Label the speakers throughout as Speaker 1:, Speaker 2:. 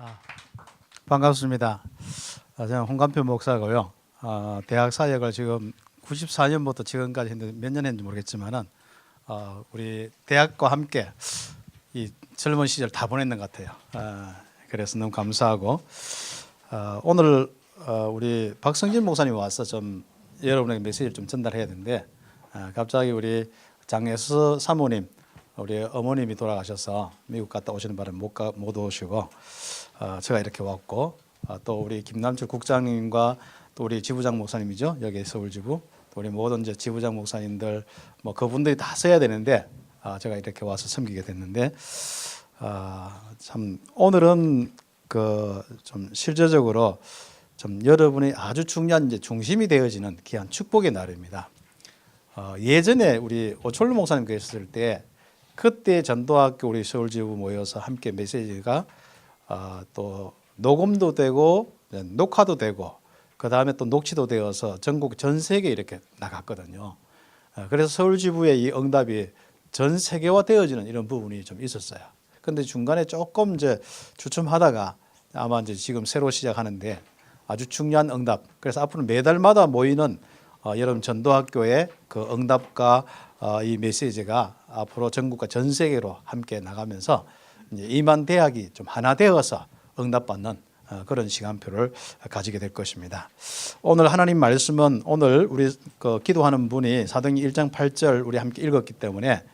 Speaker 1: 아, 반갑습니다. 저는 홍감표 목사고요. 대학 사역을 지금 94년부터 지금까지 했는데 몇 년 했는지 모르겠지만은 우리 대학과 함께 이 젊은 시절 다 보냈는 것 같아요. 그래서 너무 감사하고 오늘 우리 박성진 목사님 와서 좀 여러분에게 메시지를 좀 전달해야 되는데 갑자기 우리 장예수 사모님 우리 어머님이 돌아가셔서 미국 갔다 오시는 바람에 못 오시고 제가 이렇게 왔고 또 우리 김남철 국장님과 또 우리 지부장 목사님이죠. 여기 서울지부 또 우리 모든 이제 지부장 목사님들 뭐 그분들이 다 써야 되는데 제가 이렇게 와서 섬기게 됐는데 참 오늘은 그 좀 실제적으로 좀 여러분이 아주 중요한 이제 중심이 되어지는 귀한 축복의 날입니다. 예전에 우리 오철로 목사님 계셨을 때 그때 전도학교 우리 서울지부 모여서 함께 메시지가 또 녹음도 되고 녹화도 되고 그 다음에 또 녹취도 되어서 전국 전 세계에 이렇게 나갔거든요. 그래서 서울지부의 이 응답이 전 세계화 되어지는 이런 부분이 좀 있었어요. 근데 중간에 조금 이제 주춤하다가 아마 이제 지금 새로 시작하는데 아주 중요한 응답. 그래서 앞으로 매달마다 모이는 여러분 전도학교의 그 응답과 이 메시지가 앞으로 전국과 전 세계로 함께 나가면서 이제 이만 대학이 좀 하나 되어서 응답받는 그런 시간표를 가지게 될 것입니다. 오늘 하나님 말씀은 오늘 우리 그 기도하는 분이 사도행전 1장 8절 우리 함께 읽었기 때문에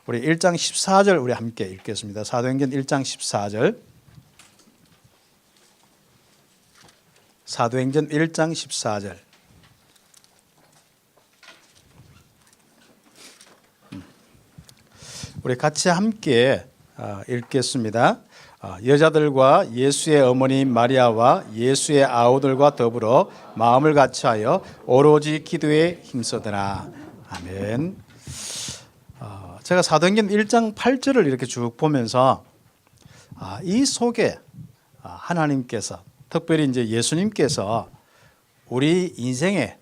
Speaker 1: 우리 1장 14절 우리 함께 읽겠습니다. 사도행전 1장 14절. 사도행전 1장 14절. 우리 같이 함께 읽겠습니다. 여자들과 예수의 어머니 마리아와 예수의 아우들과 더불어 마음을 같이하여 오로지 기도에 힘쓰더라. 아멘. 제가 사도행전 1장 8절을 이렇게 쭉 보면서 이 속에 하나님께서 특별히 이제 예수님께서 우리 인생의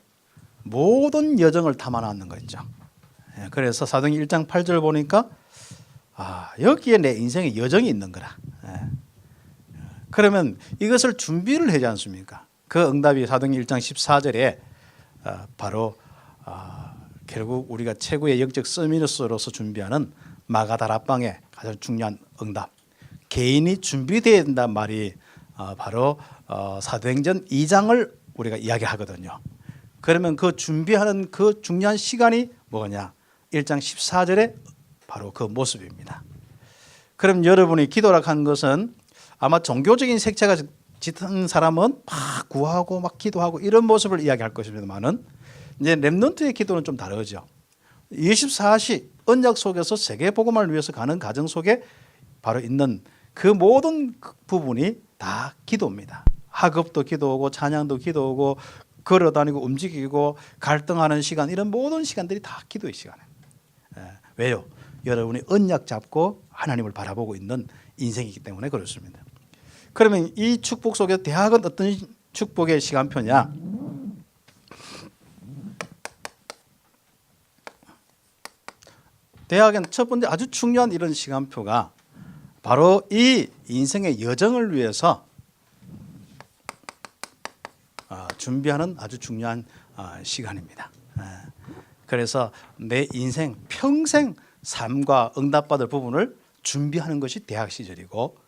Speaker 1: 모든 여정을 담아놨는 거 있죠. 그래서 사도행전 1장 8절 보니까 여기에 내 인생의 여정이 있는 거라. 그러면 이것을 준비를 하지 않습니까? 그 응답이 사도행전 1장 14절에 바로 결국 우리가 최고의 영적 서미너스로서 준비하는 마가다락방의 가장 중요한 응답. 개인이 준비되어야 된다는 말이 바로 사도행전 2장을 우리가 이야기하거든요. 그러면 그 준비하는 그 중요한 시간이 뭐냐? 1장 14절에 바로 그 모습입니다. 그럼 여러분이 기도라 한 것은 아마 종교적인 색채가 짙은 사람은 막 구하고 막 기도하고 이런 모습을 이야기할 것입니다만은 이제 렘넌트의 기도는 좀 다르죠. 24시 언약 속에서 세계 복음을 위해서 가는 과정 속에 바로 있는 그 모든 부분이 다 기도입니다. 학업도 기도하고 찬양도 기도하고 걸어다니고 움직이고 갈등하는 시간 이런 모든 시간들이 다 기도의 시간이에요. 왜요? 여러분이 언약 잡고 하나님을 바라보고 있는 인생이기 때문에 그렇습니다. 그러면 이 축복 속에 대학은 어떤 축복의 시간표냐? 대학은 첫 번째 아주 중요한 이런 시간표가 바로 이 인생의 여정을 위해서 준비하는 아주 중요한 시간입니다. 그래서 내 인생 평생 삶과 응답받을 부분을 준비하는 것이 대학 시절이고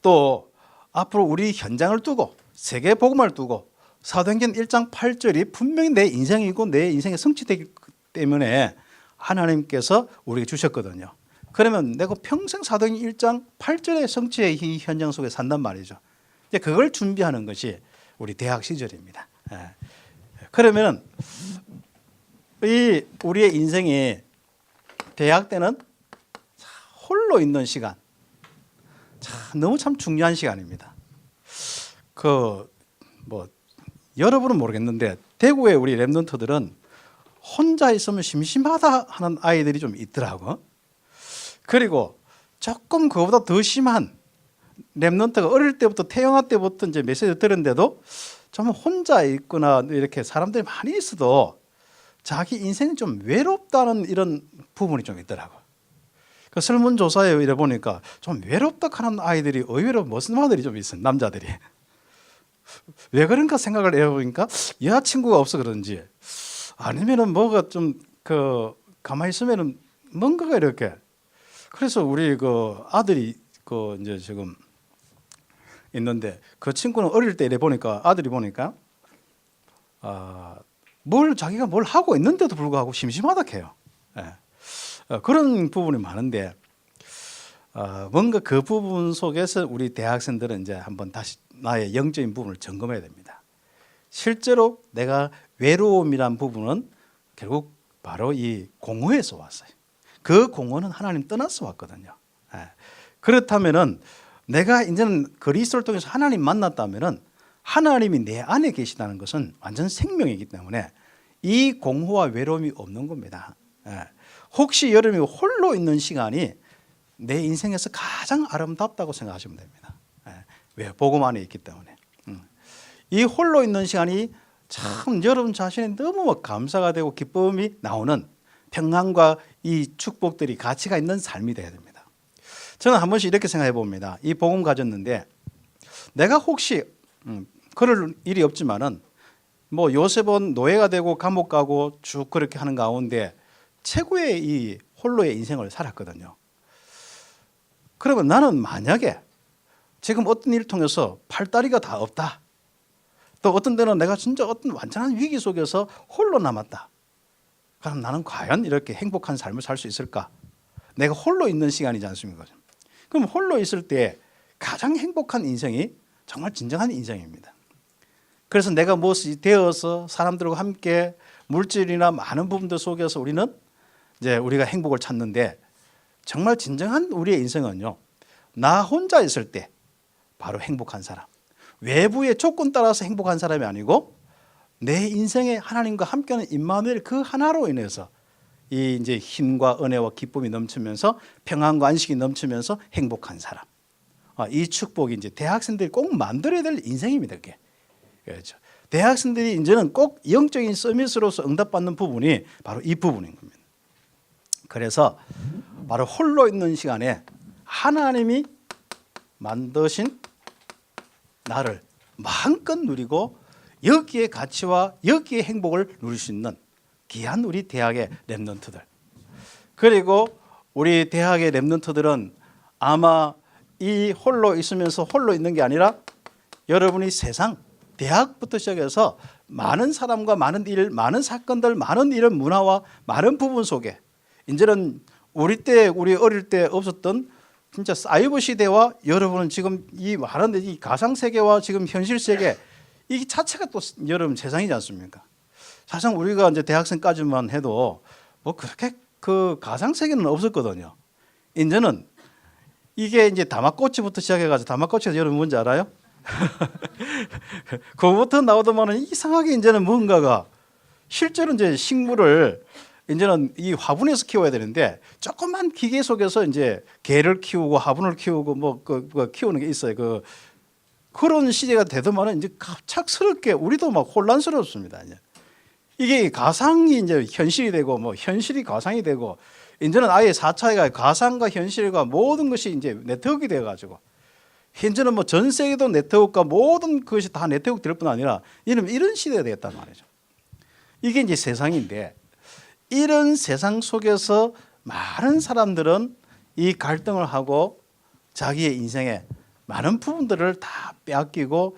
Speaker 1: 또 앞으로 우리 현장을 두고 세계 복음을 두고 사도행전 1장 8절이 분명히 내 인생이고 내 인생의 성취되기 때문에 하나님께서 우리에게 주셨거든요. 그러면 내가 평생 사도행전 1장 8절의 성취의 이 현장 속에 산단 말이죠. 이제 그걸 준비하는 것이 우리 대학 시절입니다. 그러면 이 우리의 인생이 대학 때는 홀로 있는 시간, 너무 참 중요한 시간입니다. 여러분은 모르겠는데 대구의 우리 렘넌트들은 혼자 있으면 심심하다 하는 아이들이 좀 있더라고. 그리고 조금 그보다 더 심한 렘넌트가 어릴 때부터 태영아 때부터 이제 메시지 들었는데도 좀 혼자 있거나 이렇게 사람들이 많이 있어도 자기 인생이 좀 외롭다는 이런 부분이 좀 있더라고. 그 설문조사에 이래 보니까 좀 외롭다 하는 아이들이 의외로 무슨 아들이 좀 있어요. 남자들이. 왜 그런가 생각을 해보니까 여자친구가 없어 그런지 아니면은 뭐가 좀 가만히 있으면은 뭔가가 이렇게. 그래서 우리 그 아들이 그 이제 지금 있는데 그 친구는 어릴 때 이래 보니까 아들이 보니까 자기가 뭘 하고 있는데도 불구하고 심심하다 해요. 예. 그런 부분이 많은데 뭔가 그 부분 속에서 우리 대학생들은 이제 한번 다시 나의 영적인 부분을 점검해야 됩니다. 실제로 내가 외로움이란 부분은 결국 바로 이 공허에서 왔어요. 그 공허는 하나님 떠나서 왔거든요. 예. 그렇다면은 내가 이제는 그리스도를 통해서 하나님 만났다면은 하나님이 내 안에 계시다는 것은 완전 생명이기 때문에 이 공허와 외로움이 없는 겁니다. 예. 혹시 여러분이 홀로 있는 시간이 내 인생에서 가장 아름답다고 생각하시면 됩니다. 예. 왜? 복음 안에 있기 때문에. 이 홀로 있는 시간이 참 여러분 자신이 너무 감사가 되고 기쁨이 나오는 평안과 이 축복들이 가치가 있는 삶이 되어야 됩니다. 저는 한 번씩 이렇게 생각해 봅니다. 이 복음 가졌는데 내가 혹시 그럴 일이 없지만은 뭐 요셉은 노예가 되고 감옥 가고 쭉 그렇게 하는 가운데 최고의 이 홀로의 인생을 살았거든요. 그러면 나는 만약에 지금 어떤 일을 통해서 팔다리가 다 없다. 또 어떤 때는 내가 진짜 어떤 완전한 위기 속에서 홀로 남았다. 그럼 나는 과연 이렇게 행복한 삶을 살 수 있을까? 내가 홀로 있는 시간이지 않습니까? 그럼 홀로 있을 때 가장 행복한 인생이 정말 진정한 인생입니다. 그래서 내가 무엇이 되어서 사람들과 함께 물질이나 많은 부분들 속에서 우리는 이제 우리가 행복을 찾는데 정말 진정한 우리의 인생은요, 나 혼자 있을 때 바로 행복한 사람. 외부의 조건 따라서 행복한 사람이 아니고 내 인생에 하나님과 함께하는 임마누엘 그 하나로 인해서 이 이제 힘과 은혜와 기쁨이 넘치면서 평안과 안식이 넘치면서 행복한 사람. 이 축복이 이제 대학생들이 꼭 만들어야 될 인생입니다. 그게. 그렇죠. 대학생들이 이제는 꼭 영적인 서밋으로서 응답받는 부분이 바로 이 부분인 겁니다. 그래서 바로 홀로 있는 시간에 하나님이 만드신 나를 마음껏 누리고 여기에 가치와 여기에 행복을 누릴 수 있는 귀한 우리 대학의 랩런트들. 그리고 우리 대학의 랩런트들은 아마 이 홀로 있으면서 홀로 있는 게 아니라 여러분이 세상 대학부터 시작해서 많은 사람과 많은 일, 많은 사건들, 많은 이런 문화와 많은 부분 속에 이제는 우리 어릴 때 없었던 진짜 사이버 시대와 여러분은 지금 이 많은 이 가상 세계와 지금 현실 세계 이 자체가 또 여러분 세상이지 않습니까? 사실 우리가 이제 대학생까지만 해도 뭐 그렇게 그 가상 세계는 없었거든요. 이제는 이게 이제 다마꼬치부터 시작해가지고 다마꼬치가 여러분 뭔지 알아요? 그거부터 나오더만은 이상하게 이제는 뭔가가 실제로 이제 식물을 이제는 이 화분에서 키워야 되는데 조그만 기계 속에서 이제 개를 키우고 화분을 키우고 뭐 키우는 게 있어요. 그런 시대가 되더만은 이제 갑작스럽게 우리도 막 혼란스럽습니다. 이게 가상이 이제 현실이 되고 뭐 현실이 가상이 되고 이제는 아예 4차가 가상과 현실과 모든 것이 이제 네트워크가 되어 가지고 현재는 뭐 전 세계도 네트워크가 모든 것이 다 네트워크 될 뿐 아니라 이런 시대가 되겠단 말이죠. 이게 이제 세상인데 이런 세상 속에서 많은 사람들은 이 갈등을 하고 자기의 인생에 많은 부분들을 다 빼앗기고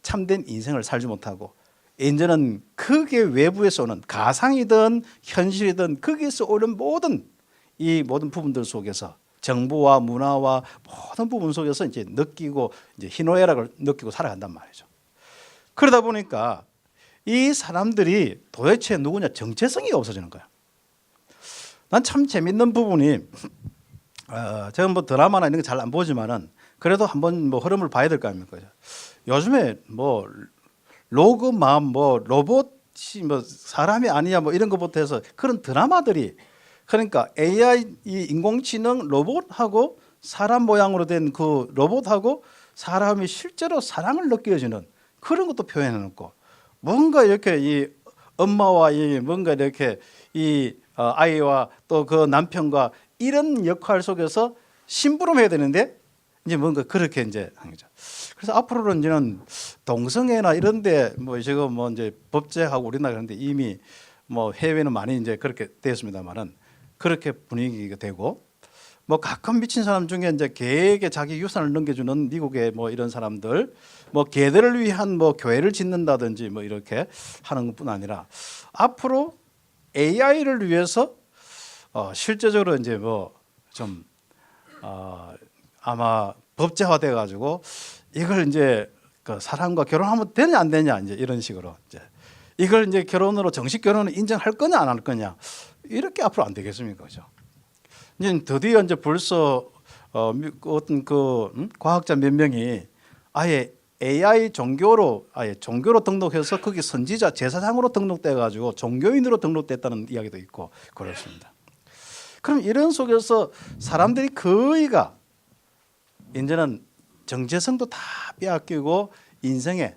Speaker 1: 참된 인생을 살지 못하고 이제는 크게 외부에서 오는 가상이든 현실이든 거기에서 오는 이 모든 부분들 속에서 정보와 문화와 모든 부분 속에서 이제 느끼고 이제 희노애락을 느끼고 살아간단 말이죠. 그러다 보니까 이 사람들이 도대체 누구냐 정체성이 없어지는 거야. 난 참 재밌는 부분이 제가 뭐 드라마나 이런 거 잘 안 보지만은 그래도 한번 뭐 흐름을 봐야 될 거 아닙니까? 요즘에 뭐 로그맘 뭐 로봇이 뭐 사람이 아니냐 뭐 이런 것부터 해서 그런 드라마들이 그러니까 AI 이 인공지능 로봇하고 사람 모양으로 된 그 로봇하고 사람이 실제로 사랑을 느껴지는 그런 것도 표현해 놓고 뭔가 이렇게 이 엄마와 이 뭔가 이렇게 이 아이와 또 그 남편과 이런 역할 속에서 심부름해야 되는데 이제 뭔가 그렇게 이제 하는 거죠. 그래서 앞으로는 이제는 동성애나 이런데 뭐 지금 뭐 이제 법제하고 우리나라 그런데 이미 뭐 해외는 많이 이제 그렇게 되었습니다만은 그렇게 분위기가 되고 뭐 가끔 미친 사람 중에 이제 개에게 자기 유산을 넘겨주는 미국의 뭐 이런 사람들 뭐 개들을 위한 뭐 교회를 짓는다든지 뭐 이렇게 하는 것뿐 아니라 앞으로 AI를 위해서 실제적으로 이제 뭐 좀 아마 법제화돼 가지고 이걸 이제 그 사람과 결혼하면 되냐 안 되냐 이제 이런 식으로 이제 이걸 이제 결혼으로 정식 결혼을 인정할 거냐 안 할 거냐 이렇게 앞으로 안 되겠습니까, 그죠? 이제 드디어 이제 벌써 어떤 그 과학자 몇 명이 아예 AI 종교로 아예 종교로 등록해서 거기 선지자 제사장으로 등록돼 가지고 종교인으로 등록됐다는 이야기도 있고 그렇습니다. 그럼 이런 속에서 사람들이 거의가 이제는 정체성도 다 빼앗기고 인생에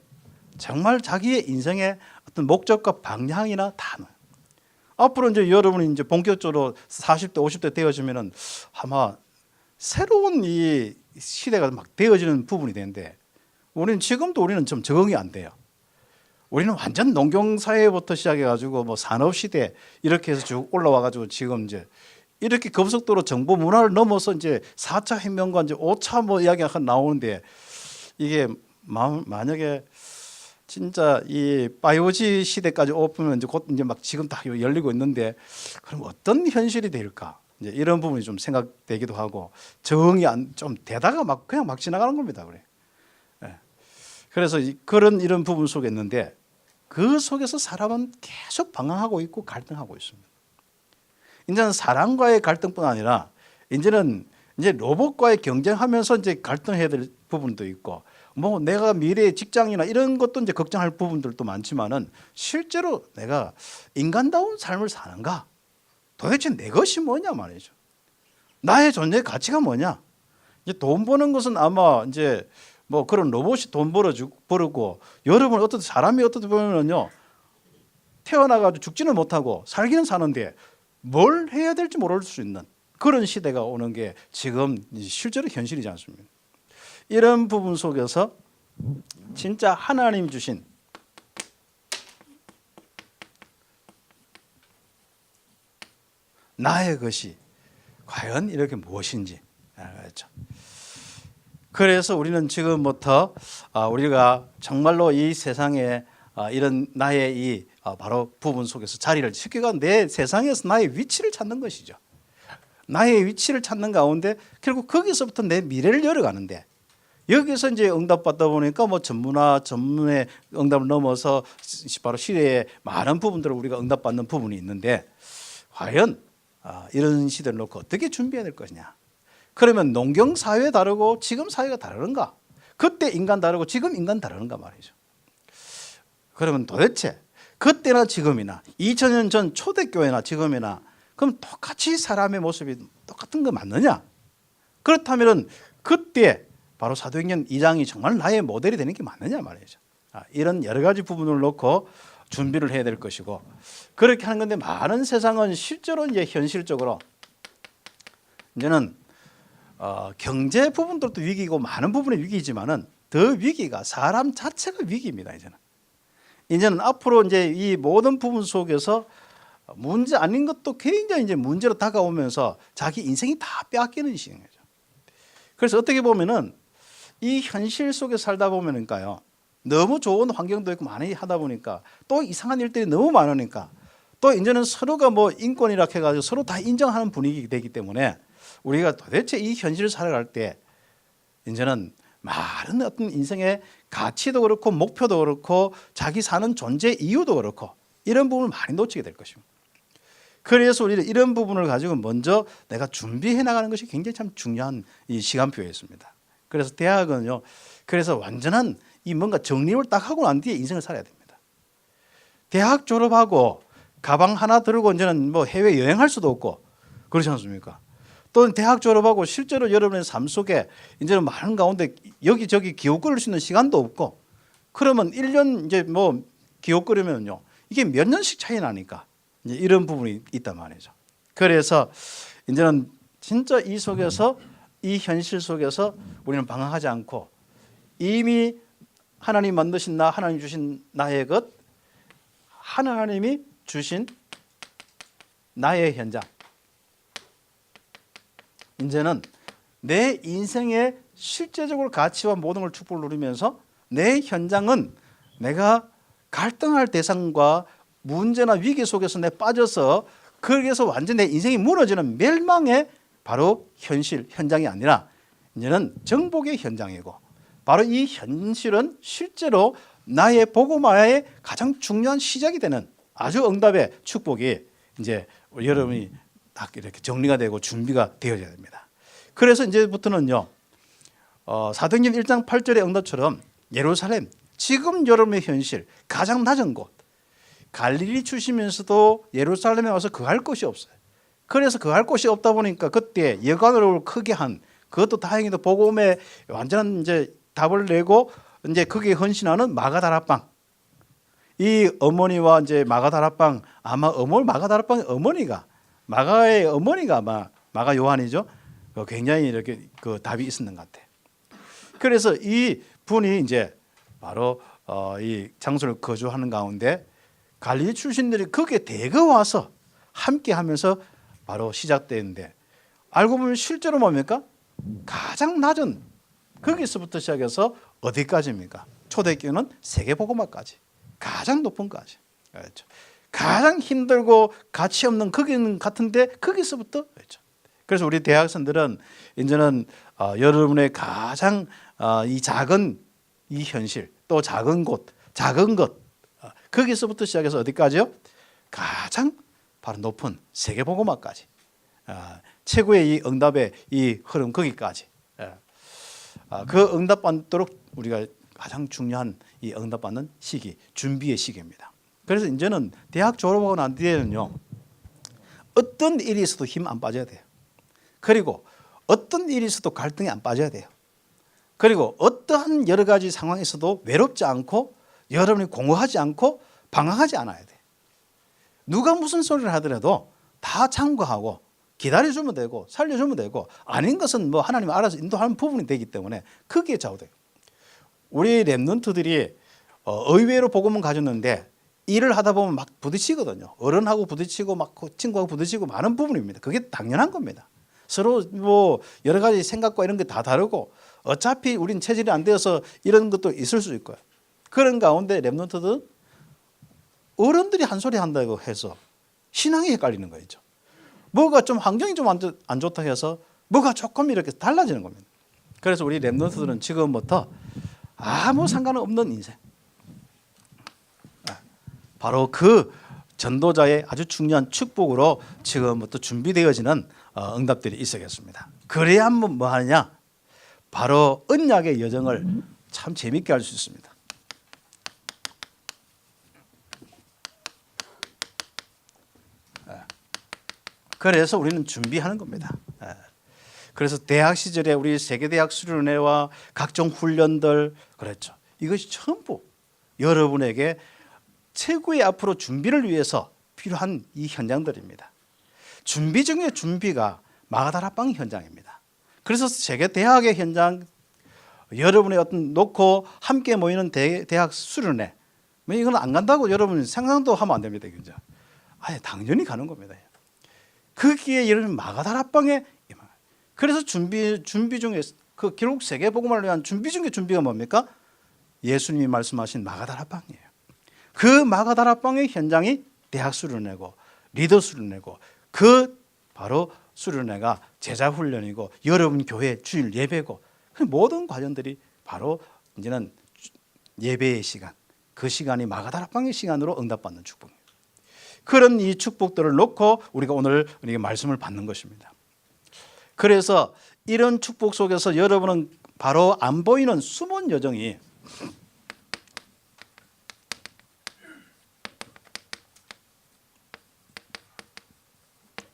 Speaker 1: 정말 자기의 인생의 어떤 목적과 방향이나 다 앞으로 이제 여러분이 이제 본격적으로 40대 50대 되어지면은 아마 새로운 이 시대가 막 되어지는 부분이 되는데 우리는 좀 적응이 안 돼요. 우리는 완전 농경 사회부터 시작해 가지고 뭐 산업 시대 이렇게 해서 쭉 올라와 가지고 지금 이제 이렇게 급속도로 정보 문화를 넘어서 이제 4차 혁명과 이제 5차 뭐 이야기가 나오는데 이게 만약에 진짜 이 바이오지 시대까지 오프면 이제 곧 이제 막 지금 다 열리고 있는데 그럼 어떤 현실이 될까? 이제 이런 부분이 좀 생각되기도 하고 적응이 좀 되다가 막 그냥 막 지나가는 겁니다, 그래. 예. 그래서 그런 이런 부분 속에 있는데 그 속에서 사람은 계속 방황하고 있고 갈등하고 있습니다. 이제는 사람과의 갈등뿐 아니라 이제는 이제 로봇과의 경쟁하면서 이제 갈등해야 될 부분도 있고 뭐 내가 미래의 직장이나 이런 것도 이제 걱정할 부분들도 많지만은 실제로 내가 인간다운 삶을 사는가? 도대체 내 것이 뭐냐 말이죠. 나의 존재 가치가 뭐냐? 이제 돈 버는 것은 아마 이제 뭐 그런 로봇이 돈 벌고 여러분 어떤 사람이 어떻게 보면은요 태어나가지고 죽지는 못하고 살기는 사는데 뭘 해야 될지 모를 수 있는 그런 시대가 오는 게 지금 실제로 현실이지 않습니까? 이런 부분 속에서 진짜 하나님 주신 나의 것이 과연 이렇게 무엇인지 알겠죠? 그래서 우리는 지금부터 우리가 정말로 이 세상에 이런 나의 이 바로 부분 속에서 자리를 지키가 내 세상에서 나의 위치를 찾는 것이죠. 나의 위치를 찾는 가운데 결국 거기서부터 내 미래를 열어가는데 여기서 이제 응답받다 보니까 뭐 전문의 응답을 넘어서 바로 시대의 많은 부분들을 우리가 응답받는 부분이 있는데 과연 이런 시대를 놓고 어떻게 준비해야 될 것이냐. 그러면 농경 사회 다르고 지금 사회가 다른가? 그때 인간 다르고 지금 인간 다른가 말이죠. 그러면 도대체 그때나 지금이나 2000년 전 초대교회나 지금이나 그럼 똑같이 사람의 모습이 똑같은 거 맞느냐? 그렇다면 그때 바로 사도행전 2장이 정말 나의 모델이 되는 게 맞느냐 말이죠. 이런 여러 가지 부분을 놓고 준비를 해야 될 것이고 그렇게 하는 건데 많은 세상은 실제로 이제 현실적으로 이제는 경제 부분들도 위기고 많은 부분이 위기지만은 더 위기가 사람 자체가 위기입니다. 이제는 앞으로 이제 이 모든 부분 속에서 문제 아닌 것도 굉장히 이제 문제로 다가오면서 자기 인생이 다 빼앗기는 시기인 거죠. 그래서 어떻게 보면은 이 현실 속에 살다 보면은가요 너무 좋은 환경도 있고 많이 하다 보니까 또 이상한 일들이 너무 많으니까 또 이제는 서로가 뭐 인권이라 해가지고 서로 다 인정하는 분위기가 되기 때문에 우리가 도대체 이 현실을 살아갈 때 이제는 많은 어떤 인생의 가치도 그렇고 목표도 그렇고 자기 사는 존재 이유도 그렇고 이런 부분을 많이 놓치게 될 것입니다. 그래서 우리는 이런 부분을 가지고 먼저 내가 준비해 나가는 것이 굉장히 참 중요한 이 시간표였습니다. 그래서 대학은요. 그래서 완전한 이 뭔가 정립을 딱 하고 난 뒤에 인생을 살아야 됩니다. 대학 졸업하고 가방 하나 들고 이제는 뭐 해외 여행할 수도 없고 그렇지 않습니까? 또 대학 졸업하고 실제로 여러분의 삶 속에 이제는 많은 가운데 여기저기 기웃거릴 수 있는 시간도 없고 그러면 1년 이제 뭐 기웃거리면요. 이게 몇 년씩 차이 나니까 이제 이런 부분이 있단 말이죠. 그래서 이제는 진짜 이 속에서, 이 현실 속에서 우리는 방황하지 않고 이미 하나님 만드신 나, 하나님 주신 나의 것, 하나님이 주신 나의 현장, 이제는 내 인생의 실제적으로 가치와 모든 걸 축복을 누리면서 내 현장은 내가 갈등할 대상과 문제나 위기 속에서 내 빠져서 거기에서 완전 내 인생이 무너지는 멸망의 바로 현실, 현장이 아니라 이제는 정복의 현장이고, 바로 이 현실은 실제로 나의 복음화의 가장 중요한 시작이 되는 아주 응답의 축복이 이제 여러분이 딱 이렇게 정리가 되고 준비가 되어져야 됩니다. 그래서 이제부터는요, 사도행전 1장 8절의 응답처럼 예루살렘, 지금 여러분의 현실 가장 낮은 곳, 갈릴리 출시면서도 예루살렘에 와서 거할 곳이 없어요. 그래서 거할 곳이 없다 보니까 그때 여관을 크게 한, 그것도 다행히도 복음에 완전한 이제 답을 내고 이제 거기에 헌신하는 마가다락방, 이 어머니와 이제 마가다락방, 아마 마가다락방의 어머니가, 마가의 어머니가 아마 마가 요한이죠. 굉장히 이렇게 그 답이 있었는 것 같아요. 그래서 이 분이 이제 바로 이 장소를 거주하는 가운데 갈릴리 출신들이 거기에 대거 와서 함께 하면서 바로 시작되는데, 알고 보면 실제로 뭡니까? 가장 낮은, 거기서부터 시작해서 어디까지입니까? 초대교회는 세계복음화까지, 가장 높은까지. 그렇죠. 가장 힘들고 가치 없는 거기는 같은데 거기서부터. 그렇죠. 그래서 우리 대학생들은 이제는 여러분의 가장 이 작은 이 현실, 또 작은 곳, 작은 것, 거기서부터 시작해서 어디까지요? 가장 바로 높은 세계복음화까지, 최고의 이 응답의 이 흐름, 거기까지. 그 응답받도록 우리가 가장 중요한 이 응답받는 시기, 준비의 시기입니다. 그래서 이제는 대학 졸업하고 난 뒤에는요, 어떤 일이 있어도 힘 안 빠져야 돼요. 그리고 어떤 일이 있어도 갈등이 안 빠져야 돼요. 그리고 어떠한 여러 가지 상황이 있어도 외롭지 않고 여러분이 공허하지 않고 방황하지 않아야 돼요. 누가 무슨 소리를 하더라도 다 참고하고 기다려주면 되고 살려주면 되고, 아닌 것은 뭐 하나님이 알아서 인도하는 부분이 되기 때문에 크게 좌우돼요. 우리 랩런트들이 의외로 복음은 가졌는데 일을 하다 보면 막 부딪히거든요. 어른하고 부딪히고 막 친구하고 부딪히고 많은 부분입니다. 그게 당연한 겁니다. 서로 뭐 여러 가지 생각과 이런 게 다 다르고 어차피 우린 체질이 안 되어서 이런 것도 있을 수 있고요. 그런 가운데 랩런트들은 어른들이 한 소리 한다고 해서 신앙이 헷갈리는 거죠. 뭐가 좀 환경이 좀 안 좋다 해서 뭐가 조금 이렇게 달라지는 겁니다. 그래서 우리 랩런트들은 지금부터 아무 상관없는 인생, 바로 그 전도자의 아주 중요한 축복으로 지금부터 준비되어지는 응답들이 있어야겠습니다. 그래야 한번 뭐 하느냐? 바로 언약의 여정을 참 재밌게 할 수 있습니다. 그래서 우리는 준비하는 겁니다. 그래서 대학 시절에 우리 세계대학 수련회와 각종 훈련들, 그렇죠. 이것이 전부 여러분에게 최고의 앞으로 준비를 위해서 필요한 이 현장들입니다. 준비 중에 준비가 마가다락방 현장입니다. 그래서 세계대학의 현장, 여러분의 어떤 놓고 함께 모이는 대학 수련회, 이건 안 간다고 여러분 상상도 하면 안 됩니다. 아예 당연히 가는 겁니다. 거기에 여러분 마가다락방에, 그래서 준비 중에 그 결국 세계복음을 위한 준비 중에 준비가 뭡니까? 예수님이 말씀하신 마가다락방이에요. 그 마가다락방의 현장이 대학 수련회고 리더 수련회고, 그 바로 수련회가 제자 훈련이고 여러분 교회 주일 예배고, 모든 과정들이 바로 이제는 예배의 시간, 그 시간이 마가다락방의 시간으로 응답받는 축복입니다. 그런 이 축복들을 놓고 우리가 오늘 우리가 말씀을 받는 것입니다. 그래서 이런 축복 속에서 여러분은 바로 안 보이는 숨은 여정이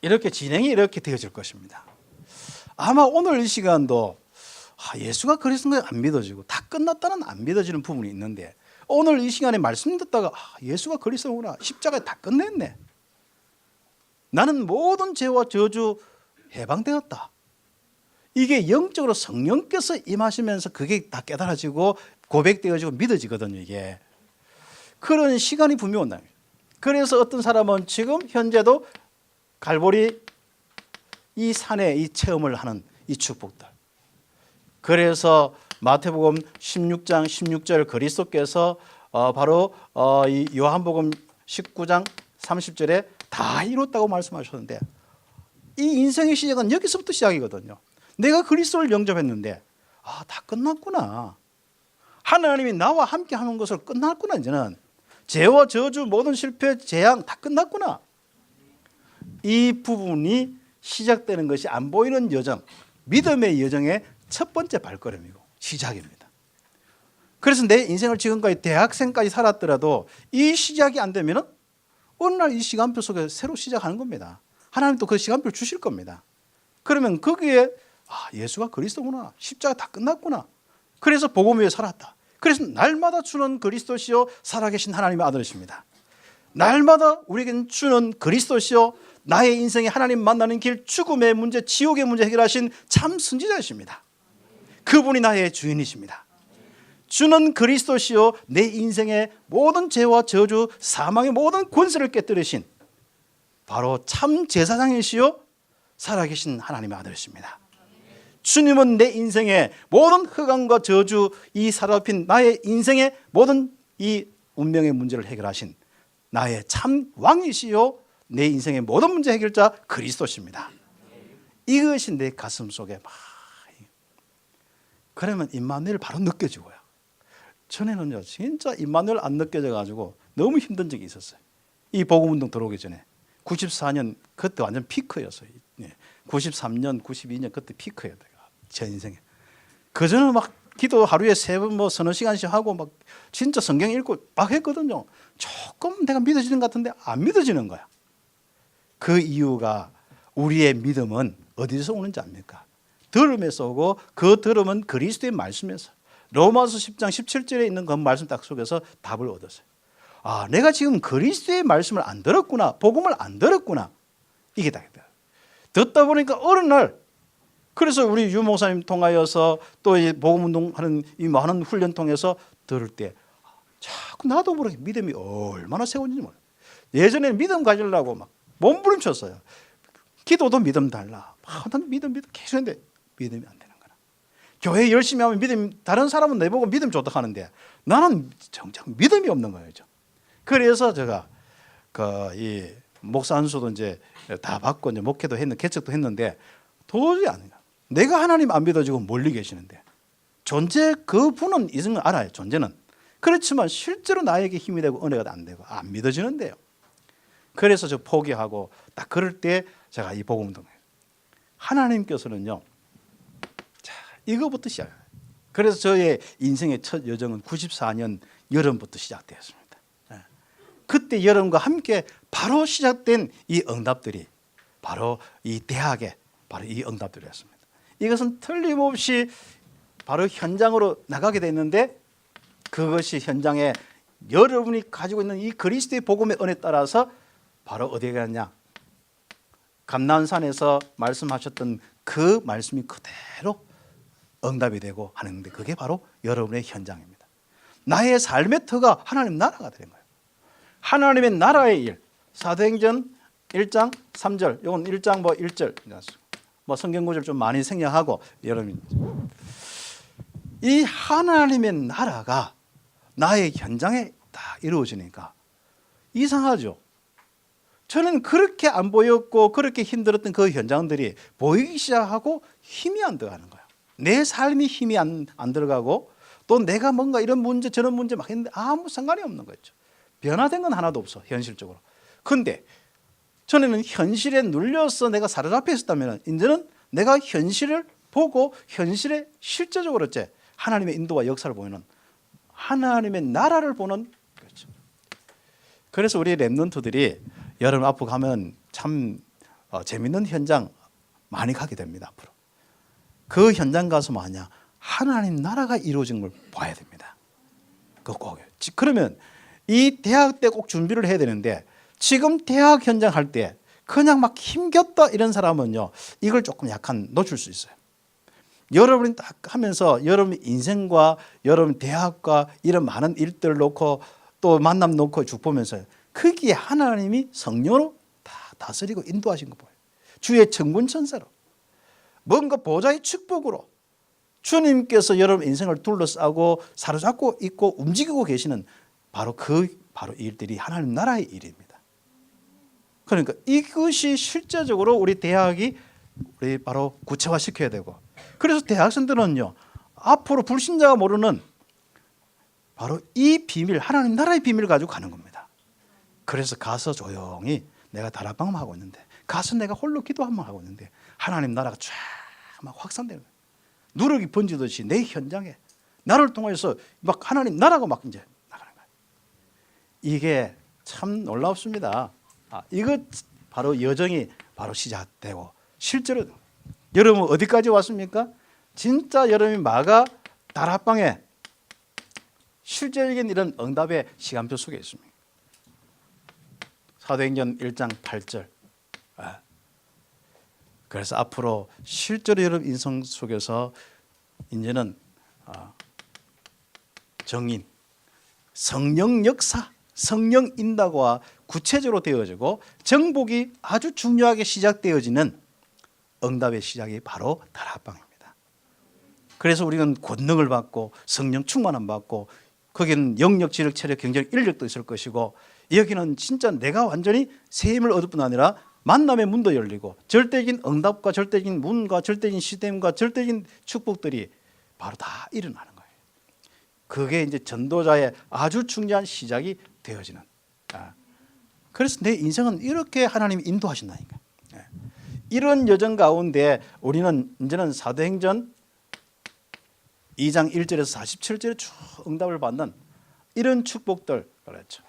Speaker 1: 이렇게 진행이 이렇게 되어질 것입니다. 아마 오늘 이 시간도 예수가 그리스도인 안 믿어지고 다 끝났다는 안 믿어지는 부분이 있는데, 오늘 이 시간에 말씀 듣다가 예수가 그리스도구나, 십자가에 다 끝냈네, 나는 모든 죄와 저주 해방되었다. 이게 영적으로 성령께서 임하시면서 그게 다 깨달아지고 고백되어지고 믿어지거든요. 이게 그런 시간이 분명 온다. 그래서 어떤 사람은 지금 현재도 갈보리 이 산에 이 체험을 하는 이 축복들. 그래서 마태복음 16장 16절 그리스도께서 바로 이 요한복음 19장 30절에 다 이뤘다고 말씀하셨는데 이 인생의 시작은 여기서부터 시작이거든요. 내가 그리스도를 영접했는데 다 끝났구나. 하나님이 나와 함께 하는 것을 끝났구나. 이제는 죄와 저주 모든 실패 재앙 다 끝났구나. 이 부분이 시작되는 것이 안 보이는 여정, 믿음의 여정의 첫 번째 발걸음이고 시작입니다. 그래서 내 인생을 지금까지 대학생까지 살았더라도 이 시작이 안 되면 어느 날 이 시간표 속에 새로 시작하는 겁니다. 하나님도 그 시간표를 주실 겁니다. 그러면 거기에 예수가 그리스도구나. 십자가 다 끝났구나. 그래서 복음 위에 살았다. 그래서 날마다 주는 그리스도시요 살아계신 하나님의 아들이십니다. 날마다 우리에게 주는 그리스도시요 나의 인생에 하나님 만나는 길, 죽음의 문제, 지옥의 문제 해결하신 참 선지자이십니다. 그분이 나의 주인이십니다. 주는 그리스도시요 내 인생의 모든 죄와 저주, 사망의 모든 권세를 깨뜨리신 바로 참 제사장이시요 살아계신 하나님의 아들이십니다. 주님은 내 인생의 모든 흑암과 저주, 이 사로잡힌 나의 인생의 모든 이 운명의 문제를 해결하신 나의 참 왕이시요 내 인생의 모든 문제 해결자 그리스도십니다. 이것이 내 가슴 속에 막 그러면 임마누엘 바로 느껴지고요. 전에는요 진짜 임마누엘 안 느껴져 가지고 너무 힘든 적이 있었어요. 이 복음운동 들어오기 전에 94년 그때 완전 피크였어요. 93년 92년 그때 피크예요. 제 인생에. 그전에 막 기도 하루에 3번 뭐 서너 시간씩 하고 막 진짜 성경 읽고 막 했거든요. 조금 내가 믿어지는 것 같은데 안 믿어지는 거야. 그 이유가 우리의 믿음은 어디서 오는지 압니까? 들음에서 오고 그 들음은 그리스도의 말씀에서 로마서 10장 17절에 있는 그 말씀 딱 속에서 답을 얻었어요. 내가 지금 그리스도의 말씀을 안 들었구나. 복음을 안 들었구나. 이게 다 듣다 보니까 어느 날 그래서 우리 유 목사님 통하여서 또 이 복음운동 하는 이 많은 훈련 통해서 들을 때 자꾸 나도 모르게 믿음이 얼마나 세워진지 몰라요. 예전에는 믿음 가지려고 막 몸부림쳤어요. 기도도 믿음 달라. 난 믿음 계속 했는데 믿음이 안 되는 거야. 교회 열심히 하면 믿음, 다른 사람은 내보고 믿음 좋다 하는데 나는 정작 믿음이 없는 거예요. 그래서 제가 이 목사 안수도 이제 다 받고 이제 목회도 했는데 개척도 했는데 도저히 안 돼요. 내가 하나님 안 믿어지고 멀리 계시는데 존재 그 분은 있는 걸 알아요. 존재는. 그렇지만 실제로 나에게 힘이 되고 은혜가 안 되고 안 믿어지는데요. 그래서 저 포기하고 딱 그럴 때 제가 이 복음운동을 하나님께서는요. 자, 이거부터 시작해요. 그래서 저의 인생의 첫 여정은 94년 여름부터 시작되었습니다. 그때 여름과 함께 바로 시작된 이 응답들이 바로 이 대학에 바로 이 응답들이었습니다. 이것은 틀림없이 바로 현장으로 나가게 됐는데 그것이 현장에 여러분이 가지고 있는 이 그리스도의 복음의 은혜에 따라서 바로 어디에 갔냐? 감난산에서 말씀하셨던 그 말씀이 그대로 응답이 되고 하는데 그게 바로 여러분의 현장입니다. 나의 삶의 터가 하나님 나라가 되는 거예요. 하나님의 나라의 일. 사도행전 1장 3절. 이건 1장 1절. 성경 구절 좀 많이 생략하고 여러분 이 하나님의 나라가 나의 현장에 다 이루어지니까 이상하죠. 저는 그렇게 안 보였고 그렇게 힘들었던 그 현장들이 보이기 시작하고 힘이 안 들어가는 거예요. 내 삶이 힘이 안 들어가고 또 내가 뭔가 이런 문제 저런 문제 막 했는데 아무 상관이 없는 거죠. 변화된 건 하나도 없어 현실적으로. 그런데 전에는 현실에 눌려서 내가 사로잡혀 있었다면 이제는 내가 현실을 보고 현실에 실제적으로 하나님의 인도와 역사를 보이는 하나님의 나라를 보는 거죠. 그래서 우리 랩런트들이 여러분 앞으로 가면 참 재밌는 현장 많이 가게 됩니다. 앞으로 그 현장 가서 뭐하냐 하나님 나라가 이루어진 걸 봐야 됩니다. 그러면 이 대학 때 꼭 준비를 해야 되는데 지금 대학 현장 할 때 그냥 막 힘겹다 이런 사람은요, 이걸 조금 약간 놓칠 수 있어요. 여러분이 딱 하면서 여러분 인생과 여러분 대학과 이런 많은 일들 놓고 또 만남 놓고 쭉 보면서 거기에 하나님이 성령으로 다 다스리고 인도하신 거 보여요. 주의 천군천사로 뭔가 보좌의 축복으로 주님께서 여러분 인생을 둘러싸고 사로잡고 있고 움직이고 계시는 바로 바로 일들이 하나님 나라의 일입니다. 그러니까 이것이 실제적으로 우리 대학이 우리 바로 구체화시켜야 되고, 그래서 대학생들은요 앞으로 불신자가 모르는 바로 이 비밀, 하나님 나라의 비밀을 가지고 가는 겁니다. 그래서 가서 조용히 내가 다락방만 하고 있는데, 가서 내가 홀로 기도 한번 하고 있는데 하나님 나라가 쫙 막 확산되는 거예요. 누룩이 번지듯이 내 현장에 나를 통해서 막 하나님 나라가 막 이제 나가는 거예요. 이게 참 놀랍습니다. 이것 바로 여정이 바로 시작되고, 실제로 여러분 어디까지 왔습니까? 진짜 여러분이 마가 다락방에 실제적인 이런 응답의 시간표 속에 있습니다. 사도행전 1장 8절. 그래서 앞으로 실제로 여러분 인생 속에서 이제는 정인, 성령 역사, 성령 인도가 구체적으로 되어지고 정복이 아주 중요하게 시작되어지는 응답의 시작이 바로 다락방입니다. 그래서 우리는 권능을 받고 성령 충만함 받고, 거기는 영역, 지력, 체력, 경제력, 인력도 있을 것이고, 여기는 진짜 내가 완전히 새 힘을 얻을 뿐 아니라 만남의 문도 열리고 절대적인 응답과 절대적인 문과 절대적인 시스템과 절대적인 축복들이 바로 다 일어나는 거예요. 그게 이제 전도자의 아주 중요한 시작이 되어지는. 그래서 내 인생은 이렇게 하나님이 인도하신다니까. 이런 여정 가운데 우리는 이제는 사도행전 2장 1절에서 47절에 쭉 응답을 받는 이런 축복들 그렇죠.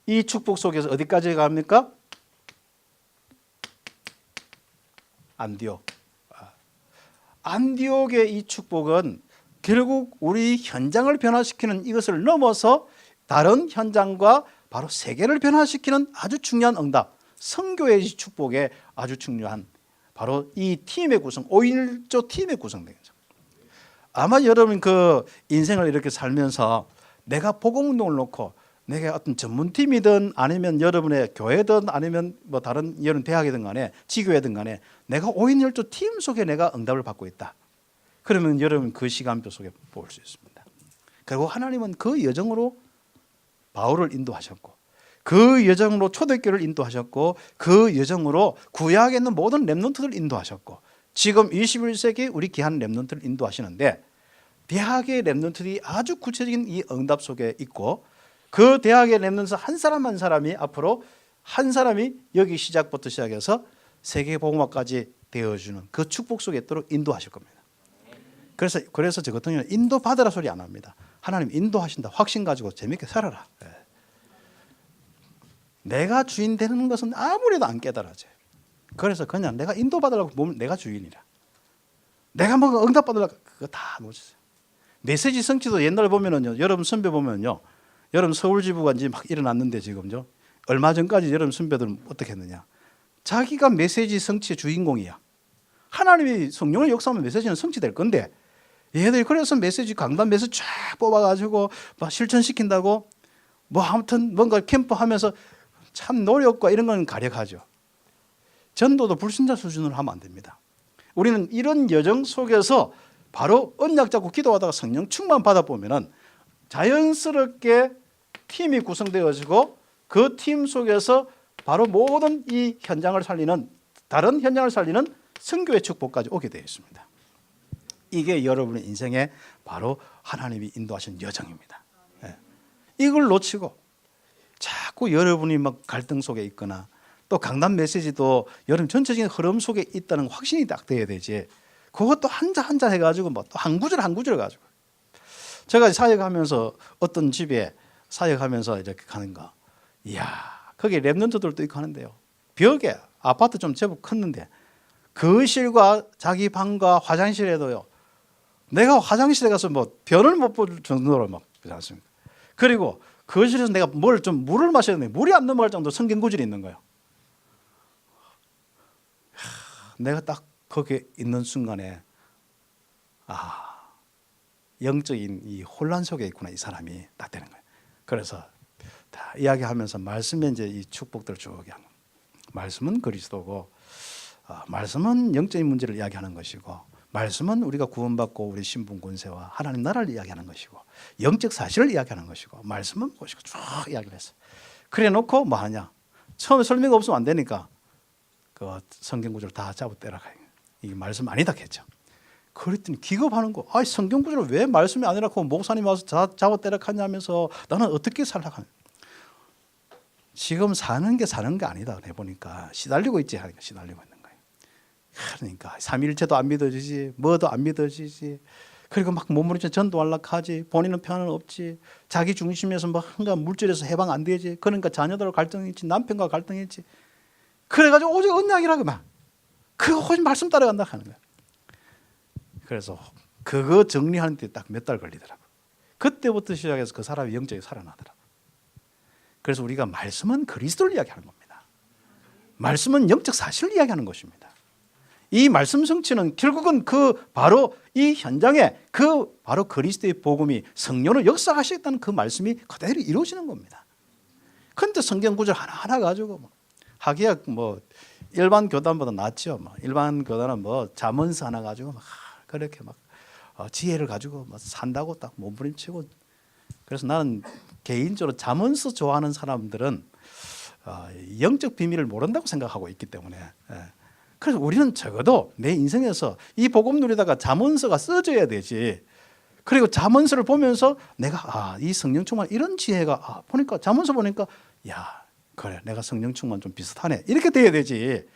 Speaker 1: 이 축복 속에서 어디까지 갑니까? 안디옥. 안디옥의 이 축복은 결국 우리 현장을 변화시키는 이것을 넘어서 다른 현장과 바로 세계를 변화시키는 아주 중요한 응답, 선교의 축복에 아주 중요한 바로 이 팀의 구성, 5.1조 팀의 구성된 거죠. 아마 여러분 그 인생을 이렇게 살면서 내가 복음운동을 놓고 내가 어떤 전문팀이든 아니면 여러분의 교회든 아니면 뭐 다른 여러분 대학이든 간에 지교회든 간에 내가 5.1조 팀 속에 내가 응답을 받고 있다. 그러면 여러분 그 시간표 속에 볼 수 있습니다. 그리고 하나님은 그 여정으로 바울을 인도하셨고, 그 여정으로 초대교회를 인도하셨고, 그 여정으로 구약에 있는 모든 렘넌트들을 인도하셨고, 지금 21세기 우리 귀한 렘넌트를 인도하시는데, 대학의 렘넌트들이 아주 구체적인 이 응답 속에 있고, 그 대학의 렘넌트 한 사람 한 사람이 앞으로 한 사람이 여기 시작부터 시작해서 세계복음화까지 되어주는 그 축복 속에 있도록 인도하실 겁니다. 그래서 저 같은 경우는 인도 받으라 소리 안 합니다. 하나님 인도하신다 확신 가지고 재밌게 살아라. 내가 주인 되는 것은 아무래도 안 깨달아져요. 그래서 그냥 내가 인도받으려고 보면 내가 주인이라. 내가 뭐 응답받으려고 그거 다 놓쳤어요. 메시지 성취도 옛날에 보면은요, 여러분 선배 보면요, 여러분 서울지부가 이제 막 일어났는데 지금요, 얼마 전까지 여러분 선배들은 어떻게 했느냐? 자기가 메시지 성취의 주인공이야. 하나님이 성령을 역사하면 메시지는 성취될 건데, 얘들이 그래서 메시지 강단 메시지 쫙 뽑아가지고 막 실천시킨다고 뭐 아무튼 뭔가 캠프하면서 참 노력과 이런 건 가력하죠. 전도도 불신자 수준으로 하면 안 됩니다. 우리는 이런 여정 속에서 바로 언약 잡고 기도하다가 성령 충만 받아보면은 자연스럽게 팀이 구성되어지고 그 팀 속에서 바로 모든 이 현장을 살리는, 다른 현장을 살리는 선교의 축복까지 오게 되어 있습니다. 이게 여러분의 인생에 바로 하나님이 인도하신 여정입니다. 이걸 놓치고 자꾸 여러분이 막 갈등 속에 있거나 또 강단 메시지도 여러분 전체적인 흐름 속에 있다는 확신이 딱 돼야 되지. 그것도 한자 한자 해가지고 뭐 또 한 구절 한 구절 가지고. 제가 사역하면서 어떤 집에 사역하면서 이렇게 가는 거, 이야, 거기 랩런트들도 있고 하는데요. 벽에 아파트 좀 제법 컸는데 거실과 자기 방과 화장실에도요, 내가 화장실에 가서 뭐 변을 못 볼 정도로 막 그렇지 않습니까? 그리고 거실에서 내가 뭘 좀 물을 마셔야 되는데 물이 안 넘어갈 정도로 성경 구절이 있는 거예요. 내가 딱 거기에 있는 순간에 영적인 이 혼란 속에 있구나, 이 사람이 딱 되는 거예요. 그래서 다 이야기하면서 말씀에 이제 이 축복들을 쭉 이야기하는 거예요. 말씀은 그리스도고, 말씀은 영적인 문제를 이야기하는 것이고, 말씀은 우리가 구원받고 우리 신분 권세와 하나님 나라를 이야기하는 것이고, 영적 사실을 이야기하는 것이고, 말씀은 무엇이고 쭉 이야기를 했어요. 그래 놓고 뭐 하냐? 처음에 설명 없으면 안 되니까 그 성경 구절을 다 잡아 때려가요. 이게 말씀 아니다 했죠. 그랬더니 기겁하는 거. 성경 구절을 왜 말씀이 아니라고 목사님 와서 잡아 때려가냐면서 나는 어떻게 살라고. 지금 사는 게 아니다. 해보니까 시달리고 있지 하니까 시달리고 있는 거예요. 그러니까 삼위일체도 안 믿어지지, 뭐도 안 믿어지지. 그리고 막 몸부림쳐 전도하려고 하지. 본인은 평안은 없지. 자기 중심에서 막 한가 물질에서 해방 안 되지. 그러니까 자녀들과 갈등이 있지, 남편과 갈등이 있지. 그래가지고 오직 언약이라고 막. 그거 오직 말씀 따라간다 하는 거야. 그래서 그거 정리하는 데 딱 몇 달 걸리더라고. 그때부터 시작해서 그 사람이 영적이 살아나더라고. 그래서 우리가 말씀은 그리스도를 이야기하는 겁니다. 말씀은 영적 사실을 이야기하는 것입니다. 이 말씀 성취는 결국은 그 바로 이 현장에 그 바로 그리스도의 복음이 성령을 역사하시겠다는 그 말씀이 그대로 이루어지는 겁니다. 그런데 성경 구절 하나하나 가지고 하기야 뭐 일반 교단보다 낫죠. 일반 교단은 뭐 잠언서 하나 가지고 막 그렇게 막 지혜를 가지고 막 산다고 딱 몸부림치고. 그래서 나는 개인적으로 잠언서 좋아하는 사람들은 영적 비밀을 모른다고 생각하고 있기 때문에, 그래서 우리는 적어도 내 인생에서 이 복음 누리다가 잠언서가 써져야 되지. 그리고 잠언서를 보면서 내가 이 성령 충만 이런 지혜가 보니까 잠언서 보니까 야 그래 내가 성령 충만 좀 비슷하네 이렇게 돼야 되지.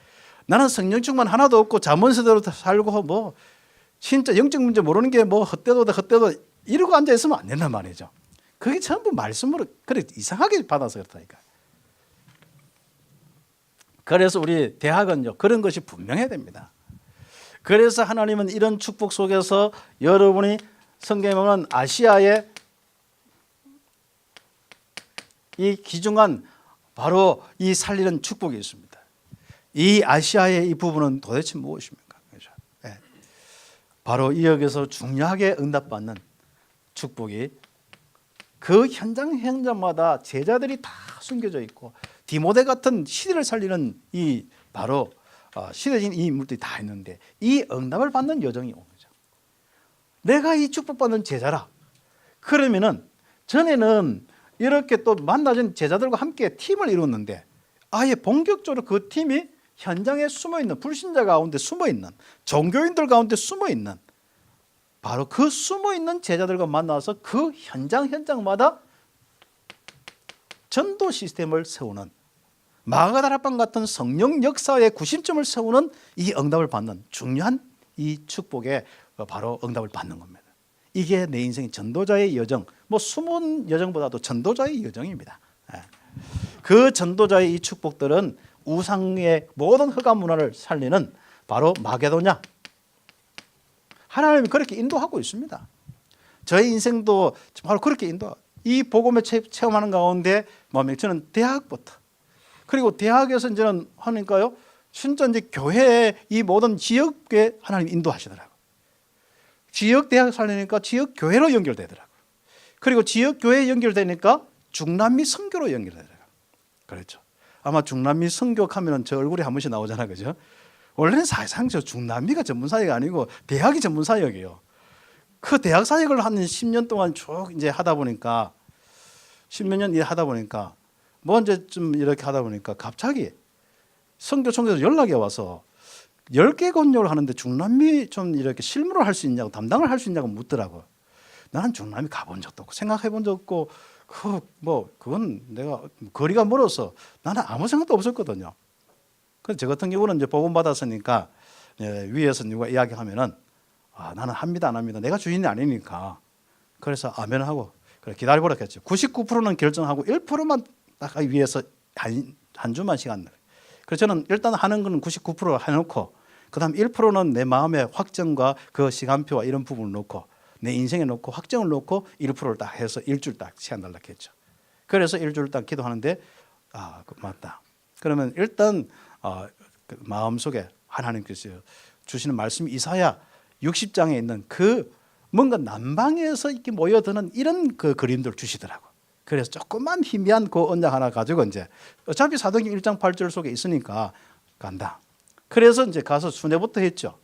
Speaker 1: 나는 성령 충만 하나도 없고 잠언서대로 살고 뭐 진짜 영적 문제 모르는 게 뭐 헛되도 이러고 앉아 있으면 안 된단 말이죠. 그게 전부 말씀으로 그래 이상하게 받아서 그렇다니까. 그래서 우리 대학은요 그런 것이 분명해야 됩니다. 그래서 하나님은 이런 축복 속에서 여러분이 성경에 보면 아시아의 이 귀중한 바로 이 살리는 축복이 있습니다. 이 아시아의 이 부분은 도대체 무엇입니까? 그렇죠? 네. 바로 이 역에서 중요하게 응답받는 축복이 그 현장마다 제자들이 다 숨겨져 있고 디모데 같은 시대를 살리는 이 바로 시대적인 이 인물들이 다 있는데 이 응답을 받는 여정이 오는 거죠. 내가 이 축복받는 제자라. 그러면은 전에는 이렇게 또 만나진 제자들과 함께 팀을 이뤘는데 아예 본격적으로 그 팀이 현장에 숨어있는 불신자 가운데 숨어있는 종교인들 가운데 숨어있는 바로 그 숨어있는 제자들과 만나서 그 현장마다 전도 시스템을 세우는 마가다락방 같은 성령 역사의 구심점을 세우는 이 응답을 받는 중요한 이 축복에 바로 응답을 받는 겁니다. 이게 내 인생의 전도자의 여정, 뭐 숨은 여정보다도 전도자의 여정입니다. 그 전도자의 이 축복들은 우상의 모든 흑암 문화를 살리는 바로 마게도냐, 하나님이 그렇게 인도하고 있습니다. 저의 인생도 바로 그렇게 이 복음을 체험하는 가운데 저는 대학부터 그리고 대학에서 이제는 하니까요 진짜 이제 교회의 이 모든 지역에 하나님 인도하시더라고요. 지역 대학 살리니까 지역 교회로 연결되더라고요. 그리고 지역 교회에 연결되니까 중남미 선교로 연결되더라고요. 그렇죠. 아마 중남미 선교하면 저 얼굴이 한 번씩 나오잖아요, 그죠? 원래는 사실상 저 중남미가 전문 사역이 아니고 대학이 전문 사역이에요. 그 대학 사역을 한 10년 동안 쭉 이제 하다 보니까 10몇 년 하다 보니까 뭐 이제 좀 이렇게 하다 보니까 갑자기 선교청에서 연락이 와서 10개 건요를 하는데 중남미 좀 이렇게 실무를 할 수 있냐고 담당을 할 수 있냐고 묻더라고요. 나는 중남미 가본 적도 없고 생각해 본 적 없고 그건 내가 거리가 멀어서 나는 아무 생각도 없었거든요. 그래서 저 같은 경우는 이제 복음 받았으니까 위에서 누가 이야기하면은 나는 합니다 안 합니다. 내가 주인이 아니니까. 그래서 아멘하고 그래 기다려보라 했죠. 99%는 결정하고 1%만 딱 위에서 한 주만 시간 내요. 그래서 저는 일단 하는 거는 99% 해놓고 그다음 1%는 내 마음의 확정과 그 시간표와 이런 부분을 놓고 내 인생에 놓고 확정을 놓고 1%를 딱 해서 일주일 딱 시간 달라고 했죠. 그래서 일주일 딱 기도하는데 맞다. 그러면 일단 마음속에 하나님께서 주시는 말씀이 이사야 60장에 있는 그 뭔가 남방에서 이렇게 모여드는 이런 그 그림들 주시더라고. 그래서 조금만 희미한 그 언약 하나 가지고 이제 어차피 사도행전 1장 8절 속에 있으니까 간다. 그래서 이제 가서 순회부터 했죠.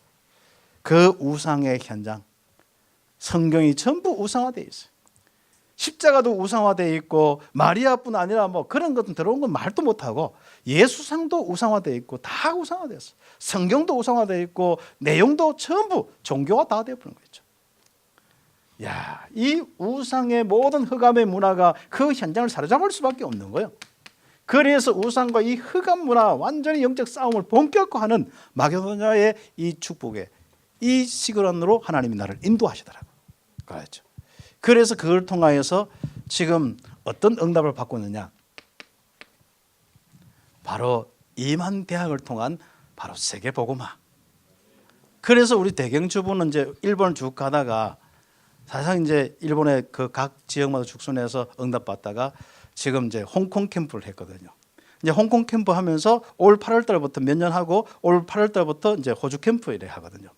Speaker 1: 그 우상의 현장, 성경이 전부 우상화되어 있어요. 십자가도 우상화되어 있고 마리아뿐 아니라 뭐 그런 것은 들어온 건 말도 못하고 예수상도 우상화되어 있고 다 우상화되었어요. 성경도 우상화되어 있고 내용도 전부 종교화 다 되어버린 거죠. 야, 이 우상의 모든 흑암의 문화가 그 현장을 사로잡을 수밖에 없는 거예요. 그래서 우상과 이 흑암 문화 완전히 영적 싸움을 본격화하는 마게도냐의 이 축복에 이 시그런으로 하나님이 나를 인도하시더라고요. 그렇죠. 그래서 그걸 통하여서 지금 어떤 응답을 받고 있느냐? 바로 이만대학을 통한 바로 세계복음화. 그래서 우리 대경주부는 이제 일본을 쭉 가다가 사실상 이제 일본의 그 각 지역마다 축소해서 응답받다가 지금 이제 홍콩 캠프를 했거든요. 이제 홍콩 캠프 하면서 올 8월 달부터 몇 년 하고 올 8월 달부터 이제 호주 캠프 이래 하거든요.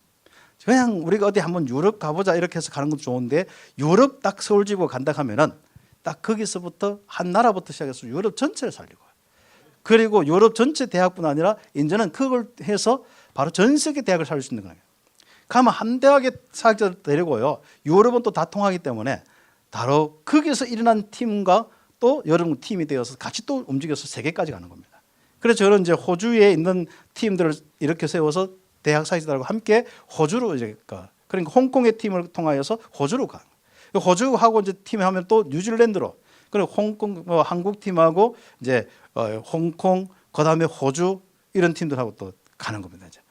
Speaker 1: 그냥 우리가 어디 한번 유럽 가보자 이렇게 해서 가는 것도 좋은데 유럽 딱 서울 지고 간다 하면은 딱 거기서부터 한 나라부터 시작해서 유럽 전체를 살리고 그리고 유럽 전체 대학뿐 아니라 이제는 그걸 해서 바로 전 세계 대학을 살릴 수 있는 거예요. 가면 한 대학의 사학자들 데리고요. 유럽은 또 다 통하기 때문에 바로 거기서 일어난 팀과 또 여러 팀이 되어서 같이 또 움직여서 세계까지 가는 겁니다. 그래서 저는 이제 호주에 있는 팀들을 이렇게 세워서 대학 사회자들과 함께 호주로 이제 그러니까 홍콩의 팀을 통하여서 호주로 가. 호주하고 이제 팀을 하면 또 뉴질랜드로. 그리고 홍콩 한국 팀하고 이제 홍콩 그다음에 호주 이런 팀들하고 또 가는 겁니다. 이제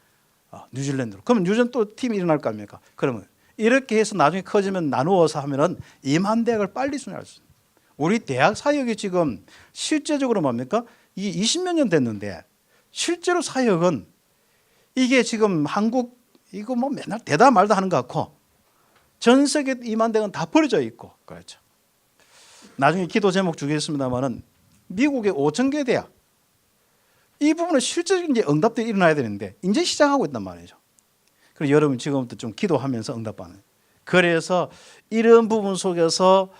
Speaker 1: 뉴질랜드로. 그러면 뉴질랜드 또 팀이 일어날 거 아닙니까? 그러면 이렇게 해서 나중에 커지면 나누어서 하면은 2만 대학을 빨리 순회할 수 있습니다. 우리 대학 사역이 지금 실제적으로 뭡니까? 이게 20몇 년 됐는데 실제로 사역은 이게 지금 한국 이거 뭐 맨날 대다 말다 하는 것 같고 전 세계 2만 대는 다 버려져 있고 그렇죠. 나중에 기도 제목 주겠습니다만은 미국의 5,000개 대학 이 부분은 실제적인 이제 응답들이 일어나야 되는데 이제 시작하고 있단 말이죠. 그래서 여러분 지금부터 좀 기도하면서 응답받는. 그래서 이런 부분 속에서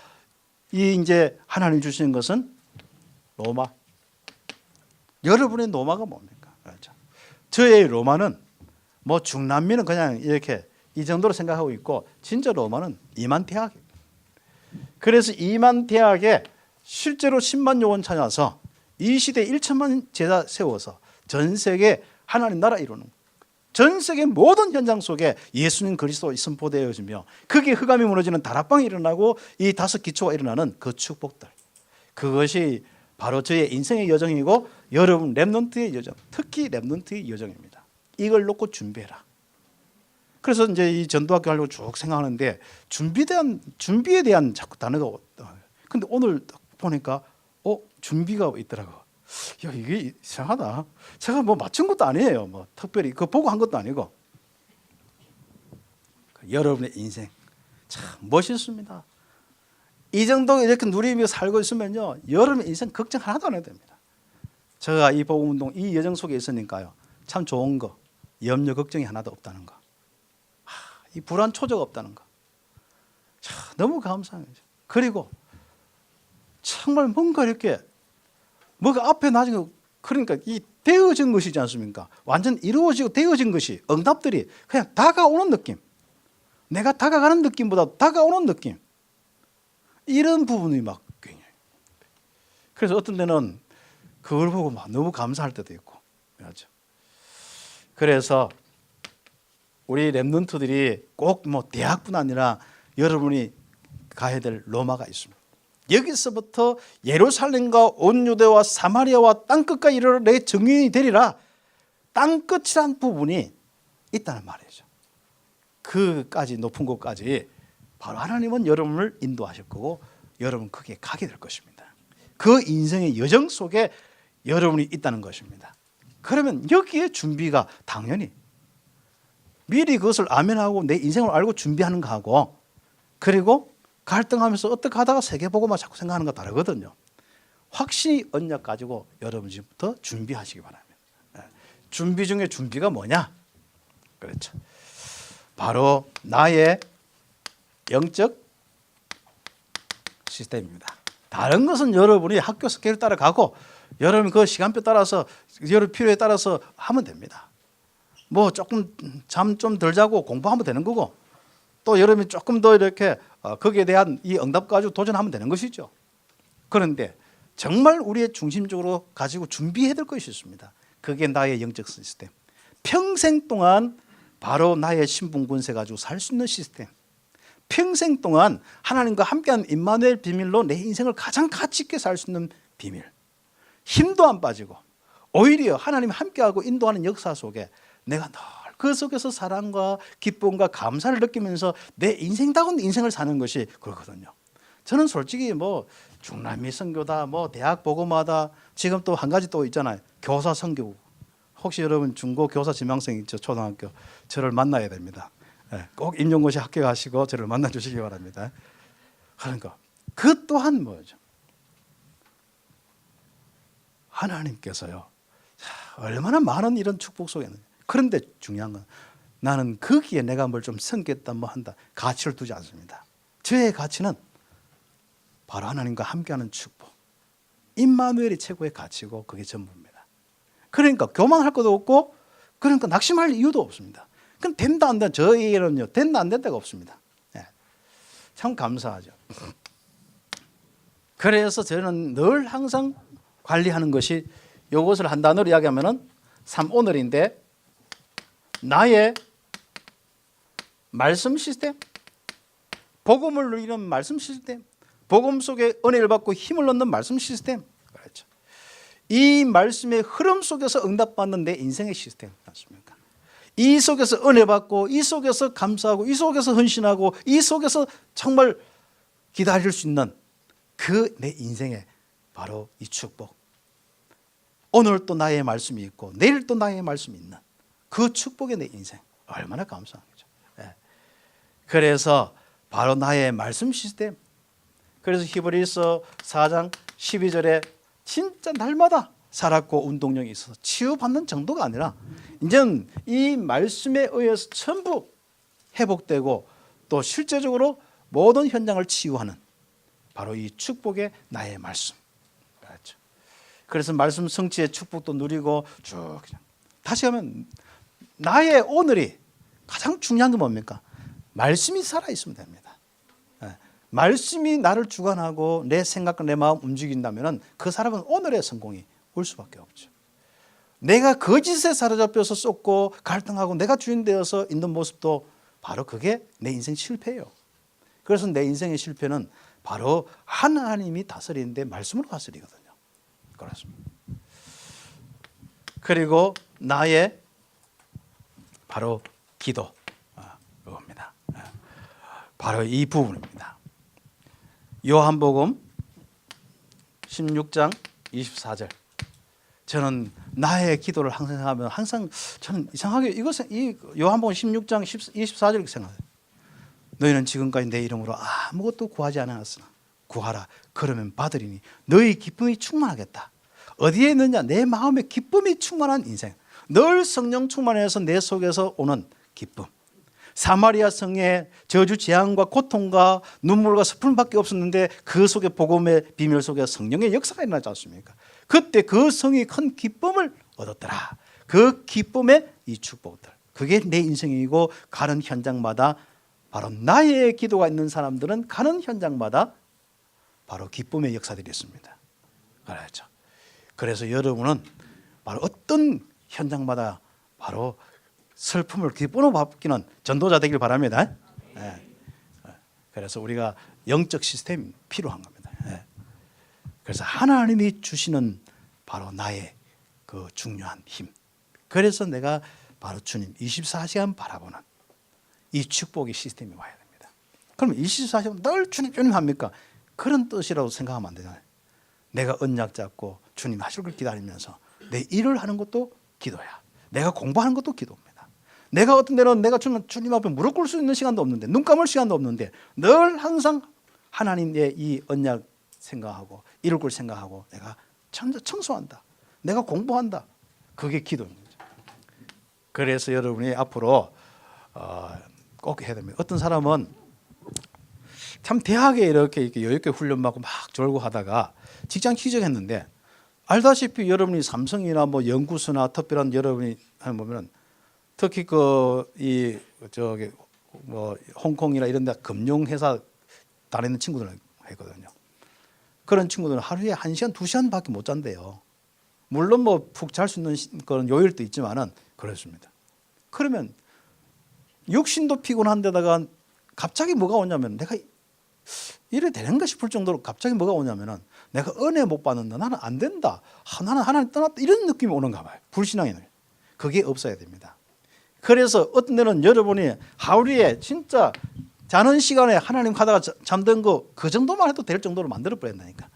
Speaker 1: 이 이제 하나님 주시는 것은 로마. 여러분의 로마가 뭡니까? 그렇죠. 저의 로마는 뭐 중남미는 그냥 이렇게 이 정도로 생각하고 있고 진짜 로마는 2만 대학입니다. 그래서 2만 대학에 실제로 10만 요원 찾아서 이 시대에 1천만 제자 세워서 전 세계 하나님 나라 이루는 전 세계 모든 현장 속에 예수님 그리스도 선포되어지며 그게 흑암이 무너지는 다락방이 일어나고 이 5 기초가 일어나는 그 축복들. 그것이 바로 저의 인생의 여정이고 여러분 렘넌트의 여정, 특히 렘넌트의 여정입니다. 이걸 놓고 준비해라. 그래서 이제 이 전도학교 하려고 쭉 생각하는데 준비에 대한 자꾸 단어가 근데 오늘 보니까 준비가 있더라고. 야, 이게 이상하다. 제가 뭐 맞춘 것도 아니에요. 뭐 특별히 그거 보고 한 것도 아니고. 여러분의 인생 참 멋있습니다. 이 정도 이렇게 누리며 살고 있으면요, 여러분의 인생 걱정 하나도 안 해도 됩니다. 제가 이 복음 운동 이 여정 속에 있으니까요, 참 좋은 거, 염려 걱정이 하나도 없다는 거, 이 불안 초조가 없다는 거, 참 너무 감사해요. 그리고 정말 뭔가 이렇게 뭐가 앞에 나중에 그러니까 이 되어진 것이지 않습니까? 완전 이루어지고 되어진 것이 응답들이 그냥 다가오는 느낌. 내가 다가가는 느낌보다 다가오는 느낌. 이런 부분이 막 굉장히. 그래서 어떤 때는 그걸 보고 막 너무 감사할 때도 있고. 그렇죠. 그래서 우리 렘넌트들이 꼭 뭐 대학뿐 아니라 여러분이 가야 될 로마가 있습니다. 여기서부터 예루살렘과 온 유대와 사마리아와 땅끝까지 이르러 내 증인이 되리라. 땅끝이란 부분이 있다는 말이죠. 그까지 높은 곳까지 바로 하나님은 여러분을 인도하실 거고 여러분 거기에 가게 될 것입니다. 그 인생의 여정 속에 여러분이 있다는 것입니다. 그러면 여기에 준비가 당연히 미리 그것을 아멘하고 내 인생을 알고 준비하는 거하고 그리고 갈등하면서 어떻게 하다가 세계보고만 자꾸 생각하는 거 다르거든요. 확실히 언약 가지고 여러분 지금부터 준비하시기 바랍니다. 준비 중에 준비가 뭐냐? 그렇죠. 바로 나의 영적 시스템입니다. 다른 것은 여러분이 학교 스케줄 따라가고 여러분 그 시간표 따라서 여러분 필요에 따라서 하면 됩니다. 뭐 조금 잠 좀 덜 자고 공부하면 되는 거고 또 여러분이 조금 더 이렇게 거기에 대한 이 응답 가지고 도전하면 되는 것이죠. 그런데 정말 우리의 중심적으로 가지고 준비해야 될 것이 있습니다. 그게 나의 영적 시스템. 평생 동안 바로 나의 신분권세 가지고 살 수 있는 시스템. 평생 동안 하나님과 함께한 임마누엘 비밀로 내 인생을 가장 가치 있게 살 수 있는 비밀. 힘도 안 빠지고 오히려 하나님이 함께하고 인도하는 역사 속에 내가 늘 그 속에서 사랑과 기쁨과 감사를 느끼면서 내 인생다운 인생을 사는 것이 그렇거든요. 저는 솔직히 뭐 중남미 선교다, 뭐 대학 보고마다 지금 또 한 가지 또 있잖아요. 교사 선교. 혹시 여러분 중고 교사 지망생 있죠? 초등학교 저를 만나야 됩니다. 꼭 임용고시 합격하시고 저를 만나 주시기 바랍니다. 그러니까 그 또한 뭐죠? 하나님께서요. 얼마나 많은 이런 축복 속에 있는. 그런데 중요한 건 나는 거기에 내가 뭘 좀 섬겼다 뭐 한다 가치를 두지 않습니다. 저의 가치는 바로 하나님과 함께하는 축복. 임마누엘이 최고의 가치고 그게 전부입니다. 그러니까 교만할 것도 없고 그러니까 낙심할 이유도 없습니다. 그럼 된다 안 된다 저희는요 된다 안 된다가 없습니다. 참 감사하죠. 그래서 저는 늘 항상 관리하는 것이 이것을 한 단어로 이야기하면은 3오늘인데 나의 말씀 시스템, 복음을 누리는 말씀 시스템, 복음 속에 은혜를 받고 힘을 얻는 말씀 시스템. 그렇죠. 이 말씀의 흐름 속에서 응답받는 내 인생의 시스템 맞습니까? 이 속에서 은혜 받고 이 속에서 감사하고 이 속에서 헌신하고 이 속에서 정말 기다릴 수 있는 그 내 인생의 바로 이 축복. 오늘 또 나의 말씀이 있고 내일 또 나의 말씀이 있는 그 축복의 내 인생 얼마나 감사한 거죠. 그래서 바로 나의 말씀 시스템. 그래서 히브리서 4장 12절에 진짜 날마다 살았고 운동력이 있어서 치유받는 정도가 아니라 이제는 이 말씀에 의해서 전부 회복되고 또 실제적으로 모든 현장을 치유하는 바로 이 축복의 나의 말씀. 그렇죠. 그래서 말씀 성취의 축복도 누리고 쭉 다시 하면 나의 오늘이 가장 중요한 게 뭡니까? 말씀이 살아있으면 됩니다. 말씀이 나를 주관하고 내 생각과 내 마음 움직인다면 그 사람은 오늘의 성공이 올 수밖에 없죠. 내가 거짓에 사로잡혀서 쏟고 갈등하고 내가 주인 되어서 있는 모습도 바로 그게 내 인생 실패예요. 그래서 내 인생의 실패는 바로 하나님이 다스리는데 말씀으로 다스리거든요. 그렇습니다. 그리고 나의 바로 기도입니다. 바로 이 부분입니다. 요한복음 16장 24절. 저는 나의 기도를 항상 생각하면 항상 저는 이상하게 이 요한복음 16장 24절 생각해요. 너희는 지금까지 내 이름으로 아무것도 구하지 않았으나 구하라 그러면 받으리니 너희 기쁨이 충만하겠다. 어디에 있느냐? 내 마음에 기쁨이 충만한 인생. 늘 성령 충만해서 내 속에서 오는 기쁨. 사마리아 성에 저주 재앙과 고통과 눈물과 슬픔밖에 없었는데 그 속에 복음의 비밀 속에 성령의 역사가 일어나지 않습니까? 그때 그 성이 큰 기쁨을 얻었더라. 그 기쁨의 이 축복들. 그게 내 인생이고 가는 현장마다 바로 나의 기도가 있는 사람들은 가는 현장마다 바로 기쁨의 역사들이 있습니다. 그렇죠. 그래서 여러분은 바로 어떤 현장마다 바로 슬픔을 기쁨으로 바뀌는 전도자 되길 바랍니다. 그래서 우리가 영적 시스템이 필요한 겁니다. 그래서 하나님이 주시는 바로 나의 그 중요한 힘. 그래서 내가 바로 주님 24시간 바라보는 이 축복의 시스템이 와야 됩니다. 그럼 24시간 늘 주님 합니까? 그런 뜻이라고 생각하면 안 되잖아요. 내가 언약 잡고 주님 하실 걸 기다리면서 내 일을 하는 것도 기도야. 내가 공부하는 것도 기도입니다. 내가 어떤 때는 내가 주님 앞에 무릎 꿇을 수 있는 시간도 없는데 눈 감을 시간도 없는데 늘 항상 하나님의 이 언약 생각하고 이룰 걸 생각하고 내가 청소한다. 내가 공부한다. 그게 기도입니다. 그래서 여러분이 앞으로 꼭 해야 됩니다. 어떤 사람은 참 대학에 이렇게 여유 있게 훈련받고 막 졸고 하다가 직장 취직했는데 알다시피 여러분이 삼성이나 뭐 연구소나 특별한 여러분이 보면 특히 이 저기 뭐 홍콩이나 이런 데 금융 회사 다니는 친구들은 했거든요. 그런 친구들은 하루에 1시간, 2시간밖에 못 잔대요. 물론 뭐 푹 잘 수 있는 그런 요일도 있지만은 그렇습니다. 그러면 육신도 피곤한 데다가 갑자기 뭐가 오냐면 내가 이래 되는가 싶을 정도로 갑자기 뭐가 오냐면은 내가 은혜 못 받는다. 나는 안 된다. 나는 하나님 떠났다. 이런 느낌이 오는가 봐요. 불신앙이. 그게 없어야 됩니다. 그래서 어떤 데는 여러분이 하루에 진짜 자는 시간에 하나님 하다가 잠든 거 그 정도만 해도 될 정도로 만들어 버린다니까.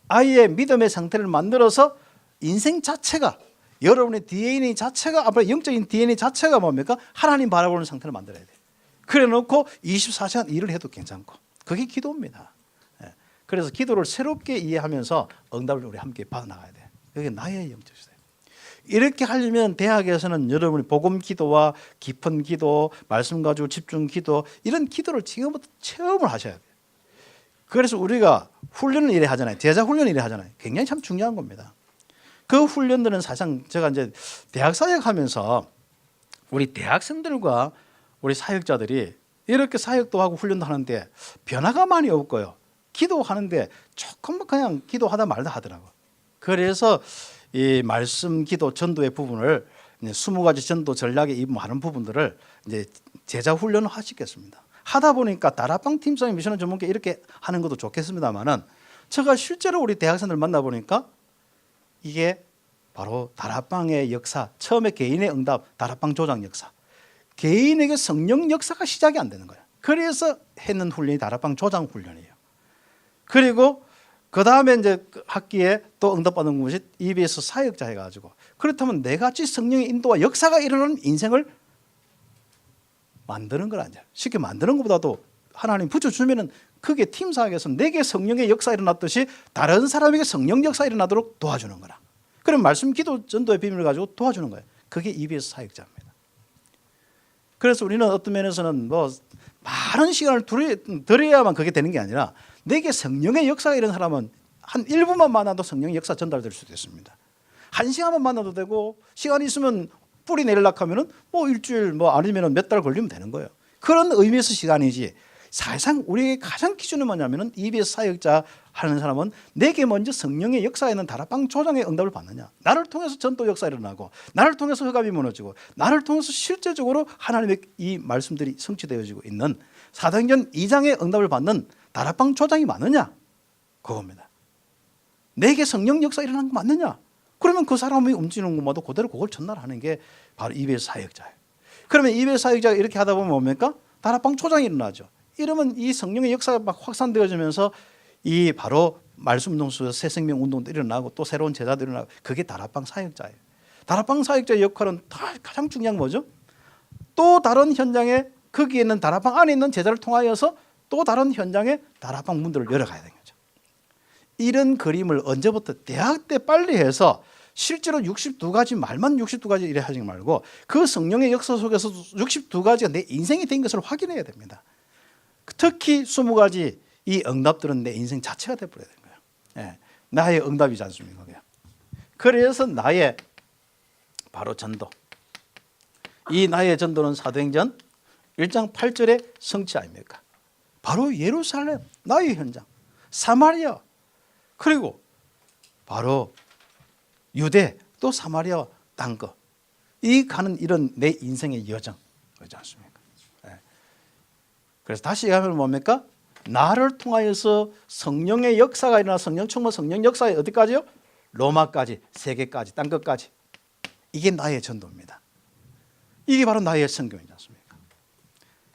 Speaker 1: 아예 믿음의 상태를 만들어서 인생 자체가 여러분의 DNA 자체가 앞으로 영적인 DNA 자체가 뭡니까? 하나님 바라보는 상태를 만들어야 돼. 그래 놓고 24시간 일을 해도 괜찮고 그게 기도입니다. 그래서 기도를 새롭게 이해하면서 응답을 우리 함께 받아나가야 돼. 그게 나의 영적 시대. 이렇게 하려면 대학에서는 여러분이 복음 기도와 깊은 기도, 말씀 가지고 집중 기도 이런 기도를 지금부터 체험을 하셔야 돼요. 그래서 우리가 훈련을 이래 하잖아요. 제자 훈련을 이래 하잖아요. 굉장히 참 중요한 겁니다. 그 훈련들은 사실상 제가 이제 대학 사역하면서 우리 대학생들과 우리 사역자들이 이렇게 사역도 하고 훈련도 하는데 변화가 많이 없고요. 기도하는데 조금 그냥 기도하다 말다 하더라고요. 그래서 이 말씀 기도 전도의 부분을 이제 20가지 전도 전략에 이 많은 부분들을 이제 제자 훈련을 하시겠습니다. 하다 보니까 다락방 팀장이 미션을 전문가 이렇게 하는 것도 좋겠습니다만은 제가 실제로 우리 대학생들 만나 보니까 이게 바로 다락방의 역사, 처음에 개인의 응답, 다락방 조장 역사. 개인에게 성령 역사가 시작이 안 되는 거예요. 그래서 했는 훈련이 다락방 조장 훈련이에요. 그리고 그 다음에 이제 학기에 또 응답받은 것이 EBS 사역자 해가지고 그렇다면 내같이 성령의 인도와 역사가 일어나는 인생을 만드는 걸 아니야. 쉽게 만드는 것보다도 하나님 붙여주면은 그게 팀 사역에서 내게 성령의 역사 일어났듯이 다른 사람에게 성령 역사 일어나도록 도와주는 거라. 그럼 말씀 기도 전도의 비밀을 가지고 도와주는 거예요. 그게 EBS 사역자입니다. 그래서 우리는 어떤 면에서는 뭐 많은 시간을 들여야만 그게 되는 게 아니라 내게 성령의 역사가 이런 사람은 한 1분만 만나도 성령의 역사 전달될 수도 있습니다. 1시간만 만나도 되고 시간이 있으면 뿌리 내리려고 하면은 뭐 일주일 뭐 아니면 몇 달 걸리면 되는 거예요. 그런 의미에서 시간이지 사실상 우리의 가장 기준은 뭐냐면은 EBS 사역자 하는 사람은 내게 먼저 성령의 역사에 있는 다락방 조장의 응답을 받느냐, 나를 통해서 전도 역사 일어나고 나를 통해서 흑암이 무너지고 나를 통해서 실제적으로 하나님의 이 말씀들이 성취되어지고 있는 사도행전 2장의 응답을 받는 다락방 조장이 맞느냐, 그겁니다. 내게 성령 역사 일어난 거 맞느냐? 그러면 그 사람이 움직이는 것마다 그대로 그걸 전달하는 게 바로 EBS 사역자예요. 그러면 EBS 사역자가 이렇게 하다 보면 뭡니까? 다락방 초장이 일어나죠. 이러면 이 성령의 역사가 막 확산되어지면서 이 바로 말씀 운동 속에서 새 생명 운동도 일어나고 또 새로운 제자들이 일어나고 그게 다락방 사역자예요. 다락방 사역자의 역할은 가장 중요한 거죠. 또 다른 현장에 거기에 있는 다락방 안에 있는 제자를 통하여서 또 다른 현장에 다락방 문들을 열어가야 되는 거죠. 이런 그림을 언제부터 대학 때 빨리 해서 실제로 62가지 말만 62가지 이래 하지 말고 그 성령의 역사 속에서 62가지가 내 인생이 된 것을 확인해야 됩니다. 특히 20가지 이 응답들은 내 인생 자체가 되어버려야 되는 거예요. 예, 나의 응답이지 않습니까? 그래서 나의 바로 전도. 이 나의 전도는 사도행전 1장 8절의 성취 아닙니까? 바로 예루살렘, 나의 현장, 사마리아, 그리고 바로 유대 또 사마리아 땅거 이 가는 이런 내 인생의 여정 그렇지 않습니까? 네. 그래서 다시 얘기하면 뭡니까? 나를 통하여서 성령의 역사가 일어나 성령 충만 성령 역사에 어디까지요? 로마까지 세계까지 땅끝까지 이게 나의 전도입니다. 이게 바로 나의 성경이지 않습니까?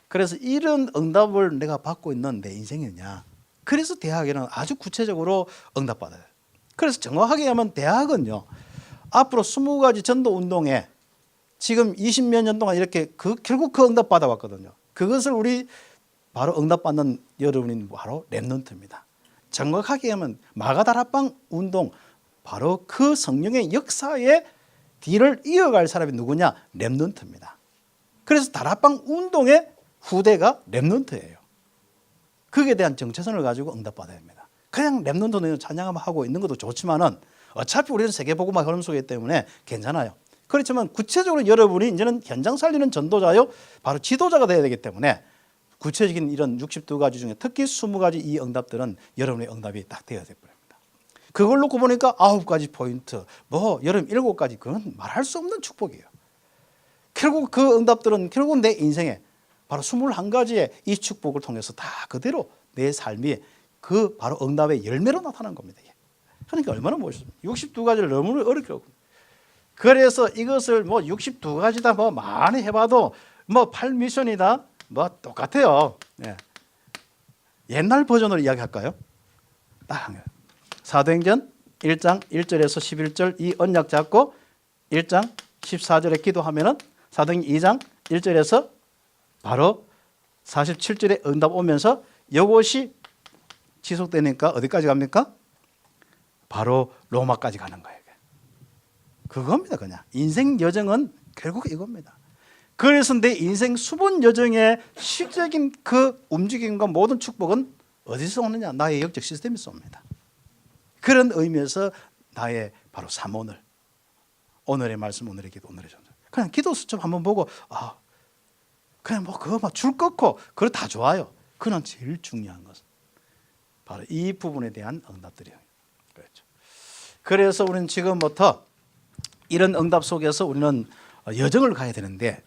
Speaker 1: 그래서 이런 응답을 내가 받고 있는 내 인생이냐? 그래서 대학에는 아주 구체적으로 응답받아요. 그래서 정확하게 하면 대학은요 앞으로 20가지 전도 운동에 지금 20몇 년 동안 이렇게 결국 그 응답 받아왔거든요. 그것을 우리 바로 응답받는 여러분이 바로 렘넌트입니다. 정확하게 하면 마가다락방 운동 바로 그 성령의 역사에 뒤를 이어갈 사람이 누구냐? 렘넌트입니다. 그래서 다락방 운동의 후대가 렘넌트예요. 거기에 대한 정체성을 가지고 응답받아야 합니다. 그냥 렘넌트는 찬양하고 있는 것도 좋지만은 어차피 우리는 세계복음화 흐름 속이기 때문에 괜찮아요. 그렇지만 구체적으로 여러분이 이제는 현장 살리는 전도자요, 바로 지도자가 돼야 되기 때문에 구체적인 이런 62가지 중에 특히 20가지 이 응답들은 여러분의 응답이 딱 되어야 될 겁니다. 그걸 놓고 보니까 9가지 포인트, 여러분 7가지, 그건 말할 수 없는 축복이에요. 결국 그 응답들은 결국 내 인생에 바로 21가지의 이 축복을 통해서 다 그대로 내 삶이 그 바로 응답의 열매로 나타난 겁니다. 그러니까 얼마나 멋있습니까? 62가지를 너무 어렵게 하고. 그래서 이것을 62가지다 많이 해봐도 8미션이다 똑같아요. 예. 옛날 버전으로 이야기할까요? 딱 사도행전 1장 1절에서 11절 이 언약 잡고 1장 14절에 기도하면은 사도행전 2장 1절에서 바로 47절에 응답 오면서 이것이 지속되니까 어디까지 갑니까? 바로 로마까지 가는 거예요. 그겁니다. 그냥 인생 여정은 결국 이겁니다. 그래서 내 인생 수본 여정의 실적인 그 움직임과 모든 축복은 어디서 오느냐? 나의 영적 시스템에서 옵니다. 그런 의미에서 나의 바로 삼오늘, 오늘의 말씀, 오늘의 기도, 오늘의 전도, 그냥 기도 수첩 한번 보고 그냥 그거 줄 꺾고 그거 다 좋아요. 그러나 제일 중요한 것은 바로 이 부분에 대한 응답들이에요. 그렇죠. 그래서 우리는 지금부터 이런 응답 속에서 우리는 여정을 가야 되는데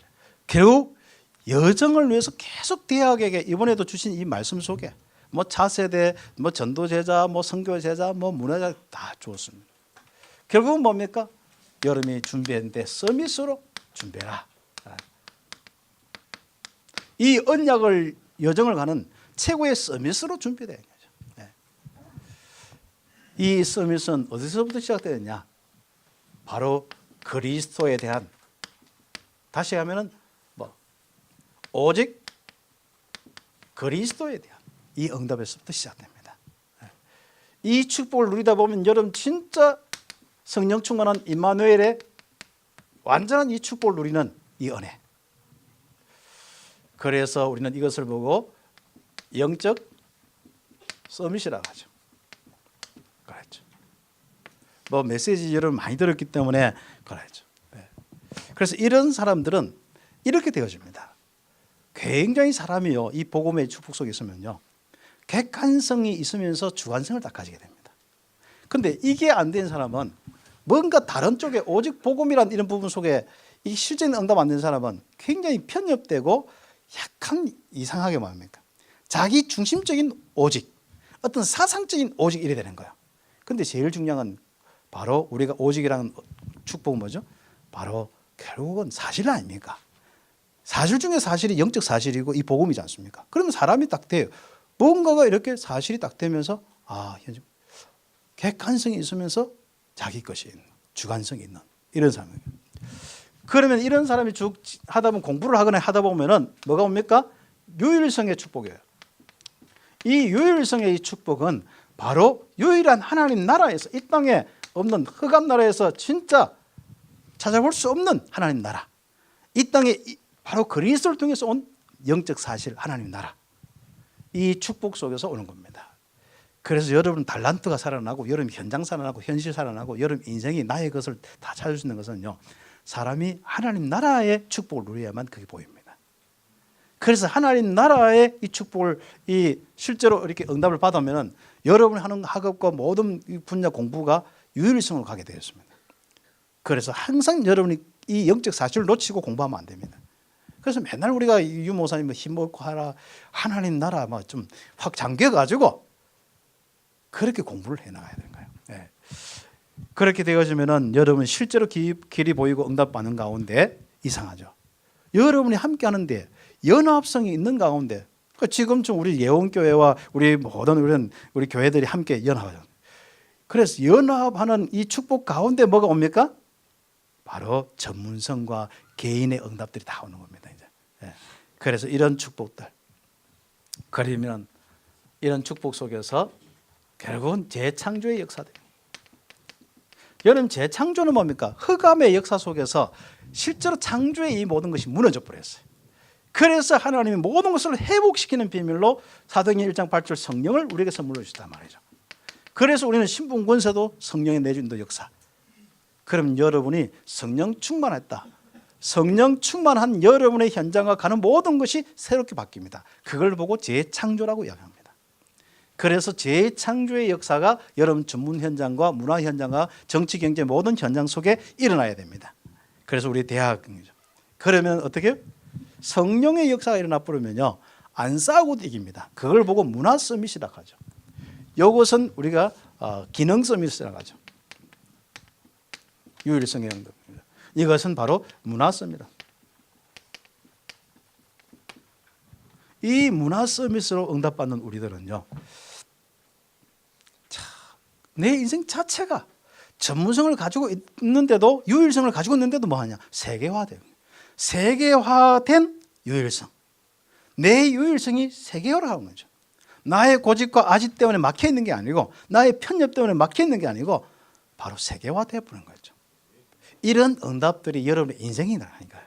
Speaker 1: 결국 여정을 위해서 계속 대학에게 이번에도 주신 이 말씀 속에 차세대, 전도제자, 선교제자, 문화자 다 주었습니다. 결국은 뭡니까? 여러분이 준비했는데 서밋으로 준비해라. 이 언약을 여정을 가는 최고의 서밋으로 준비되는 거죠. 이 서밋은 어디서부터 시작되느냐? 바로 그리스도에 대한, 다시 하면은 오직 그리스도에 대한 이 응답에서부터 시작됩니다. 이 축복을 누리다 보면 여러분 진짜 성령 충만한 임마누엘의 완전한 이 축복을 누리는 이 은혜. 그래서 우리는 이것을 보고 영적 서밋이라고 하죠. 그렇죠. 메시지 여러분 많이 들었기 때문에 그렇죠. 그래서 이런 사람들은 이렇게 되어집니다. 굉장히 사람이요, 이 복음의 축복 속에 있으면요, 객관성이 있으면서 주관성을 딱 가지게 됩니다. 그런데 이게 안 된 사람은 뭔가 다른 쪽에 오직 복음이란 이런 부분 속에 이 실제는 응답 안 된 사람은 굉장히 편협되고 약간 이상하게 말합니까? 자기 중심적인 오직, 어떤 사상적인 오직 이래 되는 거예요. 그런데 제일 중요한 건 바로 우리가 오직이라는 축복은 뭐죠? 바로 결국은 사실 아닙니까? 사실 중에 사실이 영적 사실이고 이 복음이지 않습니까? 그러면 사람이 딱 돼요. 뭔가가 이렇게 사실이 딱 되면서 객관성이 있으면서 자기 것이 있는, 주관성이 있는 이런 사람이에요. 그러면 이런 사람이 하다 보면 공부를 하거나 하다 보면은 뭐가 옵니까? 유일성의 축복이에요. 이 유일성의 이 축복은 바로 유일한 하나님 나라에서, 이 땅에 없는 흑암 나라에서 진짜 찾아볼 수 없는 하나님 나라, 이 땅에 바로 그리스도를 통해서 온 영적 사실 하나님 나라, 이 축복 속에서 오는 겁니다. 그래서 여러분 달란트가 살아나고 여러분 현장 살아나고 현실 살아나고 여러분 인생이 나의 것을 다 찾을 수 있는 것은요, 사람이 하나님 나라의 축복을 누려야만 그게 보입니다. 그래서 하나님 나라의 이 축복을 실제로 이렇게 응답을 받으면 여러분이 하는 학업과 모든 분야 공부가 유일성으로 가게 되었습니다. 그래서 항상 여러분이 이 영적 사실을 놓치고 공부하면 안 됩니다. 그래서 맨날 우리가 유 목사님 힘먹고 하라, 하나님 나라 좀 확 잠겨가지고 그렇게 공부를 해나가야 되는 거예요. 네. 그렇게 되어지면은 여러분 실제로 길이 보이고 응답받는 가운데 이상하죠. 여러분이 함께 하는데 연합성이 있는 가운데, 지금쯤 우리 예원교회와 우리 모든 우리 교회들이 함께 연합하죠. 그래서 연합하는 이 축복 가운데 뭐가 옵니까? 바로 전문성과 개인의 응답들이 다 오는 겁니다. 이제. 그래서 이런 축복들, 그러면 이런 축복 속에서 결국은 재창조의 역사들, 여러분 재창조는 뭡니까? 흑암의 역사 속에서 실제로 창조의 이 모든 것이 무너져 버렸어요. 그래서 하나님이 모든 것을 회복시키는 비밀로 사도행전 1장 8절 성령을 우리에게 선물로 주셨단 말이죠. 그래서 우리는 신분 권세도 성령의 내주인도 역사. 그럼 여러분이 성령 충만했다. 성령 충만한 여러분의 현장과 가는 모든 것이 새롭게 바뀝니다. 그걸 보고 재창조라고 이야기합니다. 그래서 재창조의 역사가 여러분 전문 현장과 문화 현장과 정치 경제 모든 현장 속에 일어나야 됩니다. 그래서 우리 대학이죠. 그러면 어떻게 해요? 성령의 역사가 일어나 버리면요, 안 싸우고도 이깁니다. 그걸 보고 문화 서밋이라고 하죠. 이것은 우리가 기능 서밋이라고 하죠. 유일성의 영도입니다. 이것은 바로 문화 서밋이다. 이 문화 서밋으로 응답받는 우리들은요, 내 인생 자체가 전문성을 가지고 있는데도, 유일성을 가지고 있는데도 뭐하냐? 세계화돼요. 세계화된 유일성. 내 유일성이 세계화를 하는 거죠. 나의 고집과 아집 때문에 막혀 있는 게 아니고, 나의 편협 때문에 막혀 있는 게 아니고, 바로 세계화되어 버리는 거죠. 이런 응답들이 여러분의 인생이라니까요.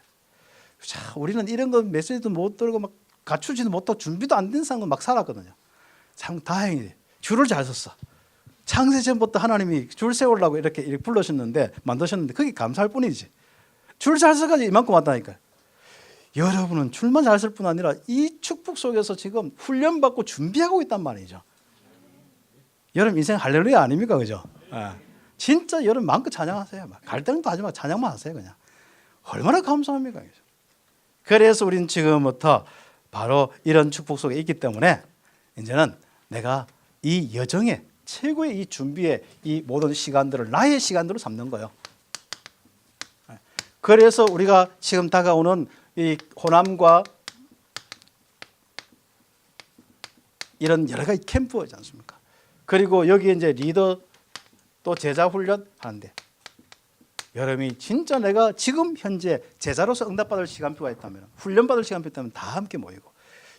Speaker 1: 자, 우리는 이런 거 메시지도 못 들고 막 갖추지도 못하고 준비도 안 된 상황 막 살았거든요. 참 다행히 줄을 잘 섰어. 창세 전부터 하나님이 줄 세우려고 이렇게 불러셨는데, 만드셨는데 그게 감사할 뿐이지. 줄 잘 서가지고 이만큼 왔다니까요. 여러분은 줄만 잘 쓸 뿐 아니라 이 축복 속에서 지금 훈련받고 준비하고 있단 말이죠. 여러분 인생 할렐루야 아닙니까? 그죠? 진짜 여러분 마음껏 찬양하세요. 갈등도 하지 마, 찬양만 하세요. 그냥. 얼마나 감사합니까? 그죠? 그래서 우리는 지금부터 바로 이런 축복 속에 있기 때문에 이제는 내가 이 여정에 최고의 이 준비에 이 모든 시간들을 나의 시간으로 삼는 거예요. 그래서 우리가 지금 다가오는 이 호남과 이런 여러 가지 캠프이지 않습니까? 그리고 여기 이제 리더 또 제자 훈련 하는데, 여러분이 진짜 내가 지금 현재 제자로서 응답받을 시간표가 있다면, 훈련받을 시간표 있다면 다 함께 모이고,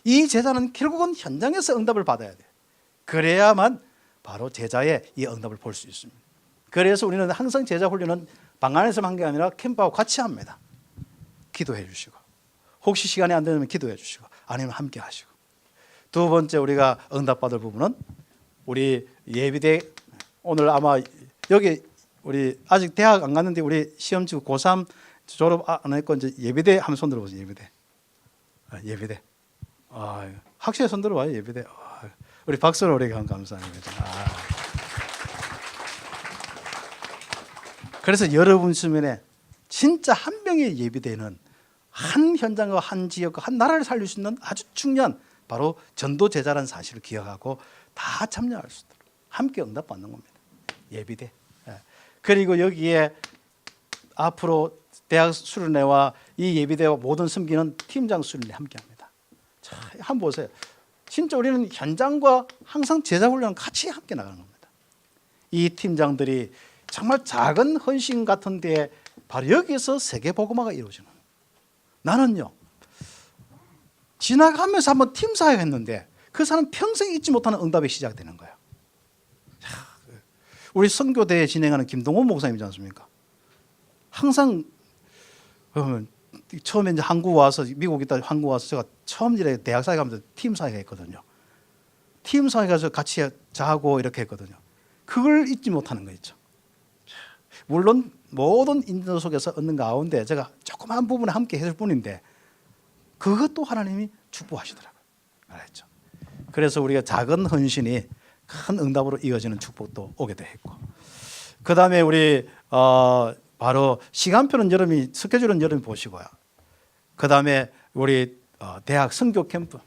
Speaker 1: 이 제자는 결국은 현장에서 응답을 받아야 돼. 그래야만 바로 제자의 이 응답을 볼 수 있습니다. 그래서 우리는 항상 제자 훈련은 방 안에서만 한 게 아니라 캠프하고 같이 합니다. 기도해 주시고, 혹시 시간이 안 되면 기도해 주시고, 아니면 함께 하시고. 두 번째 우리가 응답받을 부분은 우리 예비대, 오늘 아마 여기 우리 아직 대학 안 갔는데 우리 시험 치고 고3 졸업 안 했고 이제 예비대 한번 손 들어보세요. 예비대. 예비대. 학교에 손 들어봐요. 예비대. 우리 박수로 우리가 감사합니다. 그래서 여러분 주변에 진짜 한 명의 예비대는 한 현장과 한 지역과 한 나라를 살릴 수 있는 아주 중요한 바로 전도 제자라는 사실을 기억하고 다 참여할 수 있도록 함께 응답받는 겁니다. 예비대. 그리고 여기에 앞으로 대학 수련회와 이 예비대와 모든 섬기는 팀장 수련회 함께합니다. 자, 한번 보세요. 진짜 우리는 현장과 항상 제자 훈련 같이 함께 나가는 겁니다. 이 팀장들이 정말 작은 헌신 같은 데 바로 여기서 세계 복음화가 이루어지는 거예요. 나는요, 지나가면서 한번 팀 사역 했는데 그 사람 평생 잊지 못하는 응답이 시작되는 거예요. 우리 선교대에 진행하는 김동원 목사님이지 않습니까? 항상 처음에 이제 한국 와서, 미국 있다 한국 와서 제가 처음 일에 대학 사역 하면서 팀 사역 했거든요. 팀 사역에서 같이 자고 이렇게 했거든요. 그걸 잊지 못하는 거 있죠. 물론 모든 인도 속에서 얻는 가운데 제가 조그만 부분에 함께 했을 뿐인데 그것도 하나님이 축복하시더라고요. 알았죠? 그래서 우리가 작은 헌신이 큰 응답으로 이어지는 축복도 오게 됐고, 그 다음에 우리 바로 시간표는 여러분이, 스케줄은 여러분이 보시고요. 그 다음에 우리 대학 선교 캠프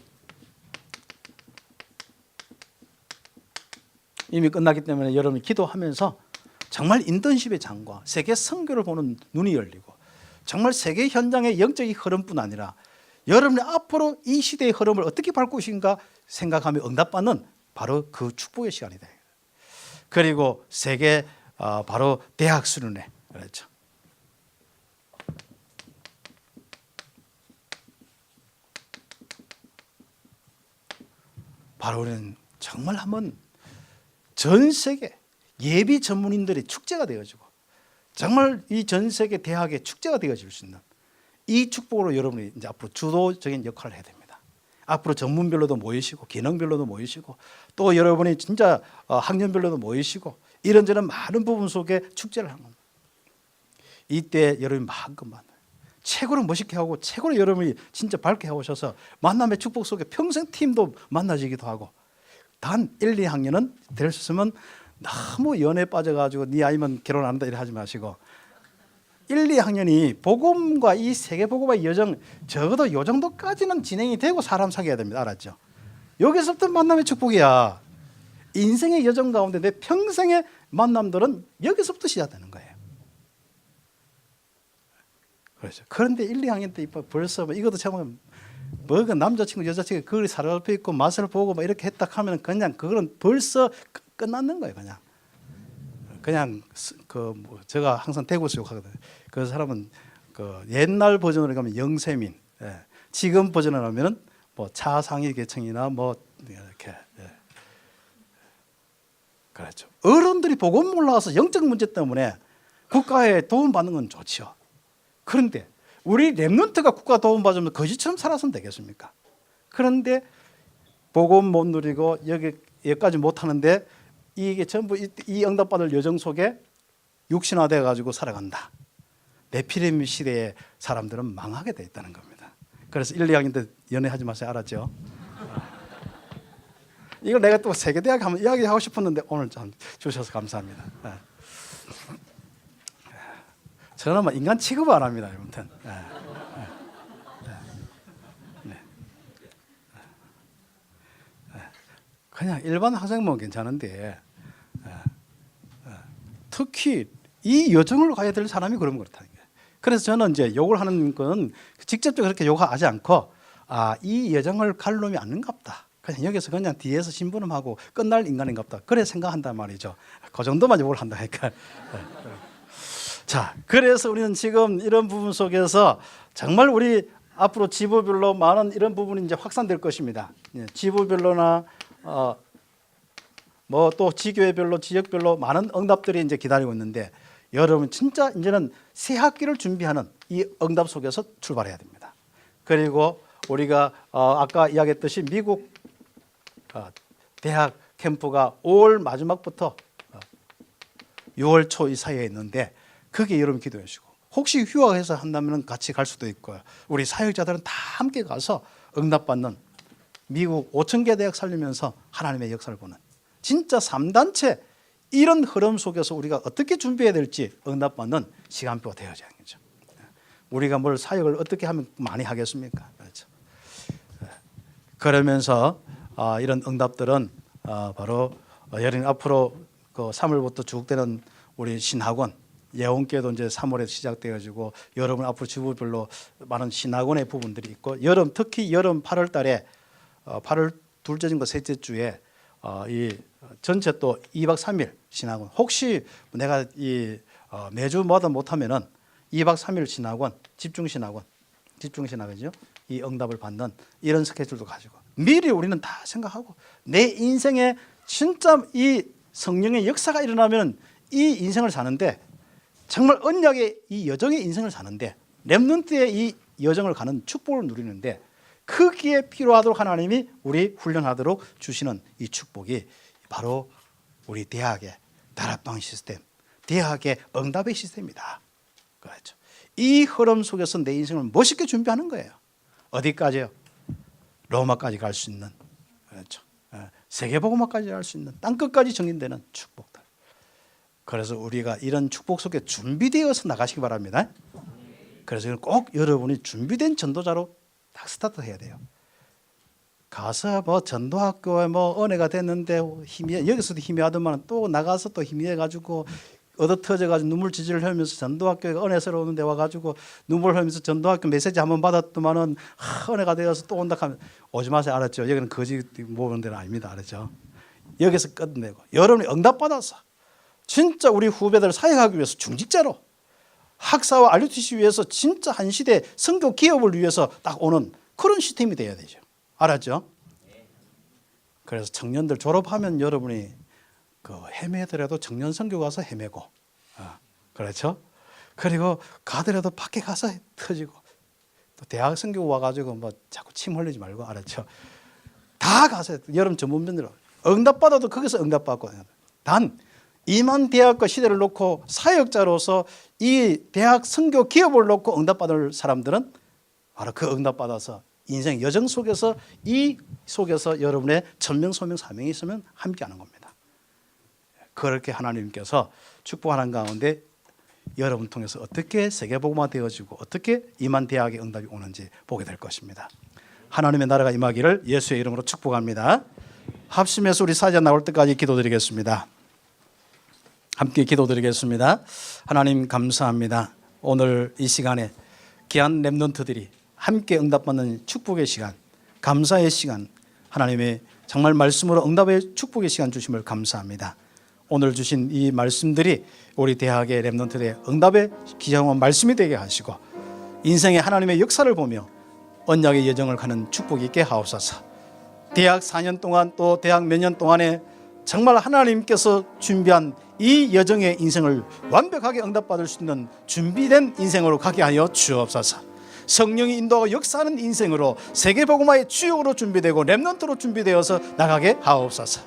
Speaker 1: 이미 끝났기 때문에 여러분이 기도하면서 정말 인턴십의 장과 세계 선교를 보는 눈이 열리고, 정말 세계 현장의 영적인 흐름뿐 아니라 여러분이 앞으로 이 시대의 흐름을 어떻게 바꿀 것인가 생각하며 응답받는 바로 그 축복의 시간이다. 그리고 세계 바로 대학 수련회, 그렇죠. 바로 우리는 정말 한번 전 세계 예비 전문인들의 축제가 되어지고 정말 이 전 세계 대학의 축제가 되어질 수 있는 이 축복으로 여러분이 이제 앞으로 주도적인 역할을 해야 됩니다. 앞으로 전문별로도 모이시고 기능별로도 모이시고 또 여러분이 진짜 학년별로도 모이시고 이런저런 많은 부분 속에 축제를 하는 겁니다. 이때 여러분이 마음껏 만나요. 최고로 멋있게 하고 최고로 여러분이 진짜 밝게 해오셔서 만남의 축복 속에 평생 팀도 만나지기도 하고 단 1, 2학년은 될 수 있으면 너무 연애에 빠져가지고 네 아이면 결혼 안 한다 이래 하지 마시고 1, 2학년이 복음과 이 세계복음의 여정 적어도 요 정도까지는 진행이 되고 사람 사귀어야 됩니다. 알았죠? 여기서부터 만남의 축복이야. 인생의 여정 가운데 내 평생의 만남들은 여기서부터 시작되는 거예요. 그렇죠. 그런데 1, 2학년 때 벌써 이것도 참 뭐가 남자친구 여자친구 그걸 사로잡혀 있고 맛을 보고 막 이렇게 했다 하면 그냥 그거는 벌써 끝났는 거예요. 그냥 제가 항상 대구에서 욕하거든요. 그 사람은 그 옛날 버전으로 가면 영세민, 지금 버전으로 하면은 뭐 차상위 계층이나 뭐 이렇게 그렇죠. 어른들이 복음 몰라서 영적 문제 때문에 국가에 도움 받는 건 좋죠. 그런데 우리 렘넌트가 국가 도움 받으면 거지처럼 살아서는 되겠습니까? 그런데 복음 못 누리고 여기까지 못 하는데 이게 전부 이 응답받을 여정 속에 육신화돼 가지고 살아간다. 네피림 시대의 사람들은 망하게 돼 있다는 겁니다. 그래서 1, 2학년 때 연애하지 마세요. 알았죠? 이걸 내가 또 세계대학 한번 이야기하고 싶었는데 오늘 참 주셔서 감사합니다. 저는 뭐 인간 취급 안 합니다. 아무튼. 그냥 일반 학생은 괜찮은데 특히 이 여정을 가야 될 사람이 그러면 그렇다는 거예요. 그래서 저는 이제 욕을 하는 건 직접적으로 그렇게 욕하지 않고 이 여정을 갈 놈이 아닌갑다. 그냥 여기서 그냥 뒤에서 심부름하고 끝날 인간인갑다. 그래 생각한단 말이죠. 그 정도만 욕을 한다니까. 자, 그래서 우리는 지금 이런 부분 속에서 정말 우리 앞으로 지부별로 많은 이런 부분이 이제 확산될 것입니다. 지부별로나 뭐 또 지교회별로 지역별로 많은 응답들이 이제 기다리고 있는데 여러분 진짜 이제는 새 학기를 준비하는 이 응답 속에서 출발해야 됩니다. 그리고 우리가 아까 이야기했듯이 미국 대학 캠프가 5월 마지막부터 6월 초 이 사이에 있는데 거기에 여러분 기도해 주시고 혹시 휴학해서 한다면 같이 갈 수도 있고요. 우리 사역자들은 다 함께 가서 응답받는 미국 5,000개 대학 살리면서 하나님의 역사를 보는 진짜 3단체 이런 흐름 속에서 우리가 어떻게 준비해야 될지 응답받는 시간표가 되어져야 하겠죠. 우리가 뭘 사역을 어떻게 하면 많이 하겠습니까? 그렇죠. 그러면서 이런 응답들은 바로 여러분 앞으로 그 3월부터 쭉 되는 우리 신학원 예원교회도 이제 3월에 시작돼가지고 여러분 앞으로 지부별로 많은 신학원의 부분들이 있고 특히 여름 8월 달에 8월 둘째 주인가 셋째 주에 이 전체 또 2박 3일 신학원 혹시 내가 이 매주마다 못하면은 2박 3일 신학원 집중신학원이죠. 이 응답을 받는 이런 스케줄도 가지고 미리 우리는 다 생각하고 내 인생에 진짜 이 성령의 역사가 일어나면 이 인생을 사는데 정말 언약의 이 여정의 인생을 사는데 렘넌트의 이 여정을 가는 축복을 누리는데 거기에 필요하도록 하나님이 우리 훈련하도록 주시는 이 축복이 바로 우리 대학의 다락방 시스템, 대학의 응답의 시스템이다. 그렇죠. 이 흐름 속에서 내 인생을 멋있게 준비하는 거예요. 어디까지요? 로마까지 갈 수 있는, 그렇죠. 세계복음화까지 갈 수 있는 땅끝까지 정인되는 축복들. 그래서 우리가 이런 축복 속에 준비되어서 나가시기 바랍니다. 그래서 꼭 여러분이 준비된 전도자로 딱 스타트 해야 돼요. 가서 뭐 전도학교에 뭐 은혜가 됐는데 여기서도 희미하더만 또 나가서 또 희미해가지고 얻어 터져가지고 눈물 지지를 흘리면서 전도학교에 은혜스러운 데 와가지고 눈물 흘리면서 전도학교 메시지 한번 받았더만은 은혜가 되어서 또 온다 하면 오지 마세요. 알았죠? 여기는 거짓 모으는 데는 아닙니다. 알았죠? 여기서 끝내고 여러분이 응답받아서 진짜 우리 후배들 사역하기 위해서 중직자로 학사와 RUTC 위해서 진짜 한 시대 선교 기업을 위해서 딱 오는 그런 시스템이 돼야 되죠. 알았죠? 그래서 청년들 졸업하면 여러분이 그 헤매더라도 청년 선교 가서 헤매고 그렇죠? 그리고 가더라도 밖에 가서 터지고, 또 대학 생기고 와가지고 뭐 자꾸 침 흘리지 말고, 알았죠? 다 가서 여러분 전문병들 응답받아도 거기서 응답받고, 단 이만 대학과 시대를 놓고 사역자로서 이 대학 선교 기업을 놓고 응답받을 사람들은 바로 그 응답받아서 인생 여정 속에서 이 속에서 여러분의 천명 소명 사명이 있으면 함께하는 겁니다. 그렇게 하나님께서 축복하는 가운데 여러분 통해서 어떻게 세계복음화 되어지고 어떻게 이만 대학의 응답이 오는지 보게 될 것입니다. 하나님의 나라가 임하기를 예수의 이름으로 축복합니다. 합심해서 우리 사자 나올 때까지 기도드리겠습니다. 함께 기도드리겠습니다. 하나님 감사합니다. 오늘 이 시간에 귀한 렘넌트들이 함께 응답받는 축복의 시간, 감사의 시간, 하나님의 정말 말씀으로 응답의 축복의 시간 주심을 감사합니다. 오늘 주신 이 말씀들이 우리 대학의 렘넌트들의 응답의 귀한 말씀이 되게 하시고 인생의 하나님의 역사를 보며 언약의 여정을 가는 축복이 있게 하옵소서. 대학 4년 동안 또 대학 몇 년 동안에 정말 하나님께서 준비한 이 여정의 인생을 완벽하게 응답받을 수 있는 준비된 인생으로 가게 하여 주옵소서. 성령이 인도하고 역사하는 인생으로 세계복음화의 주역으로 준비되고 렘넌트로 준비되어서 나가게 하옵소서.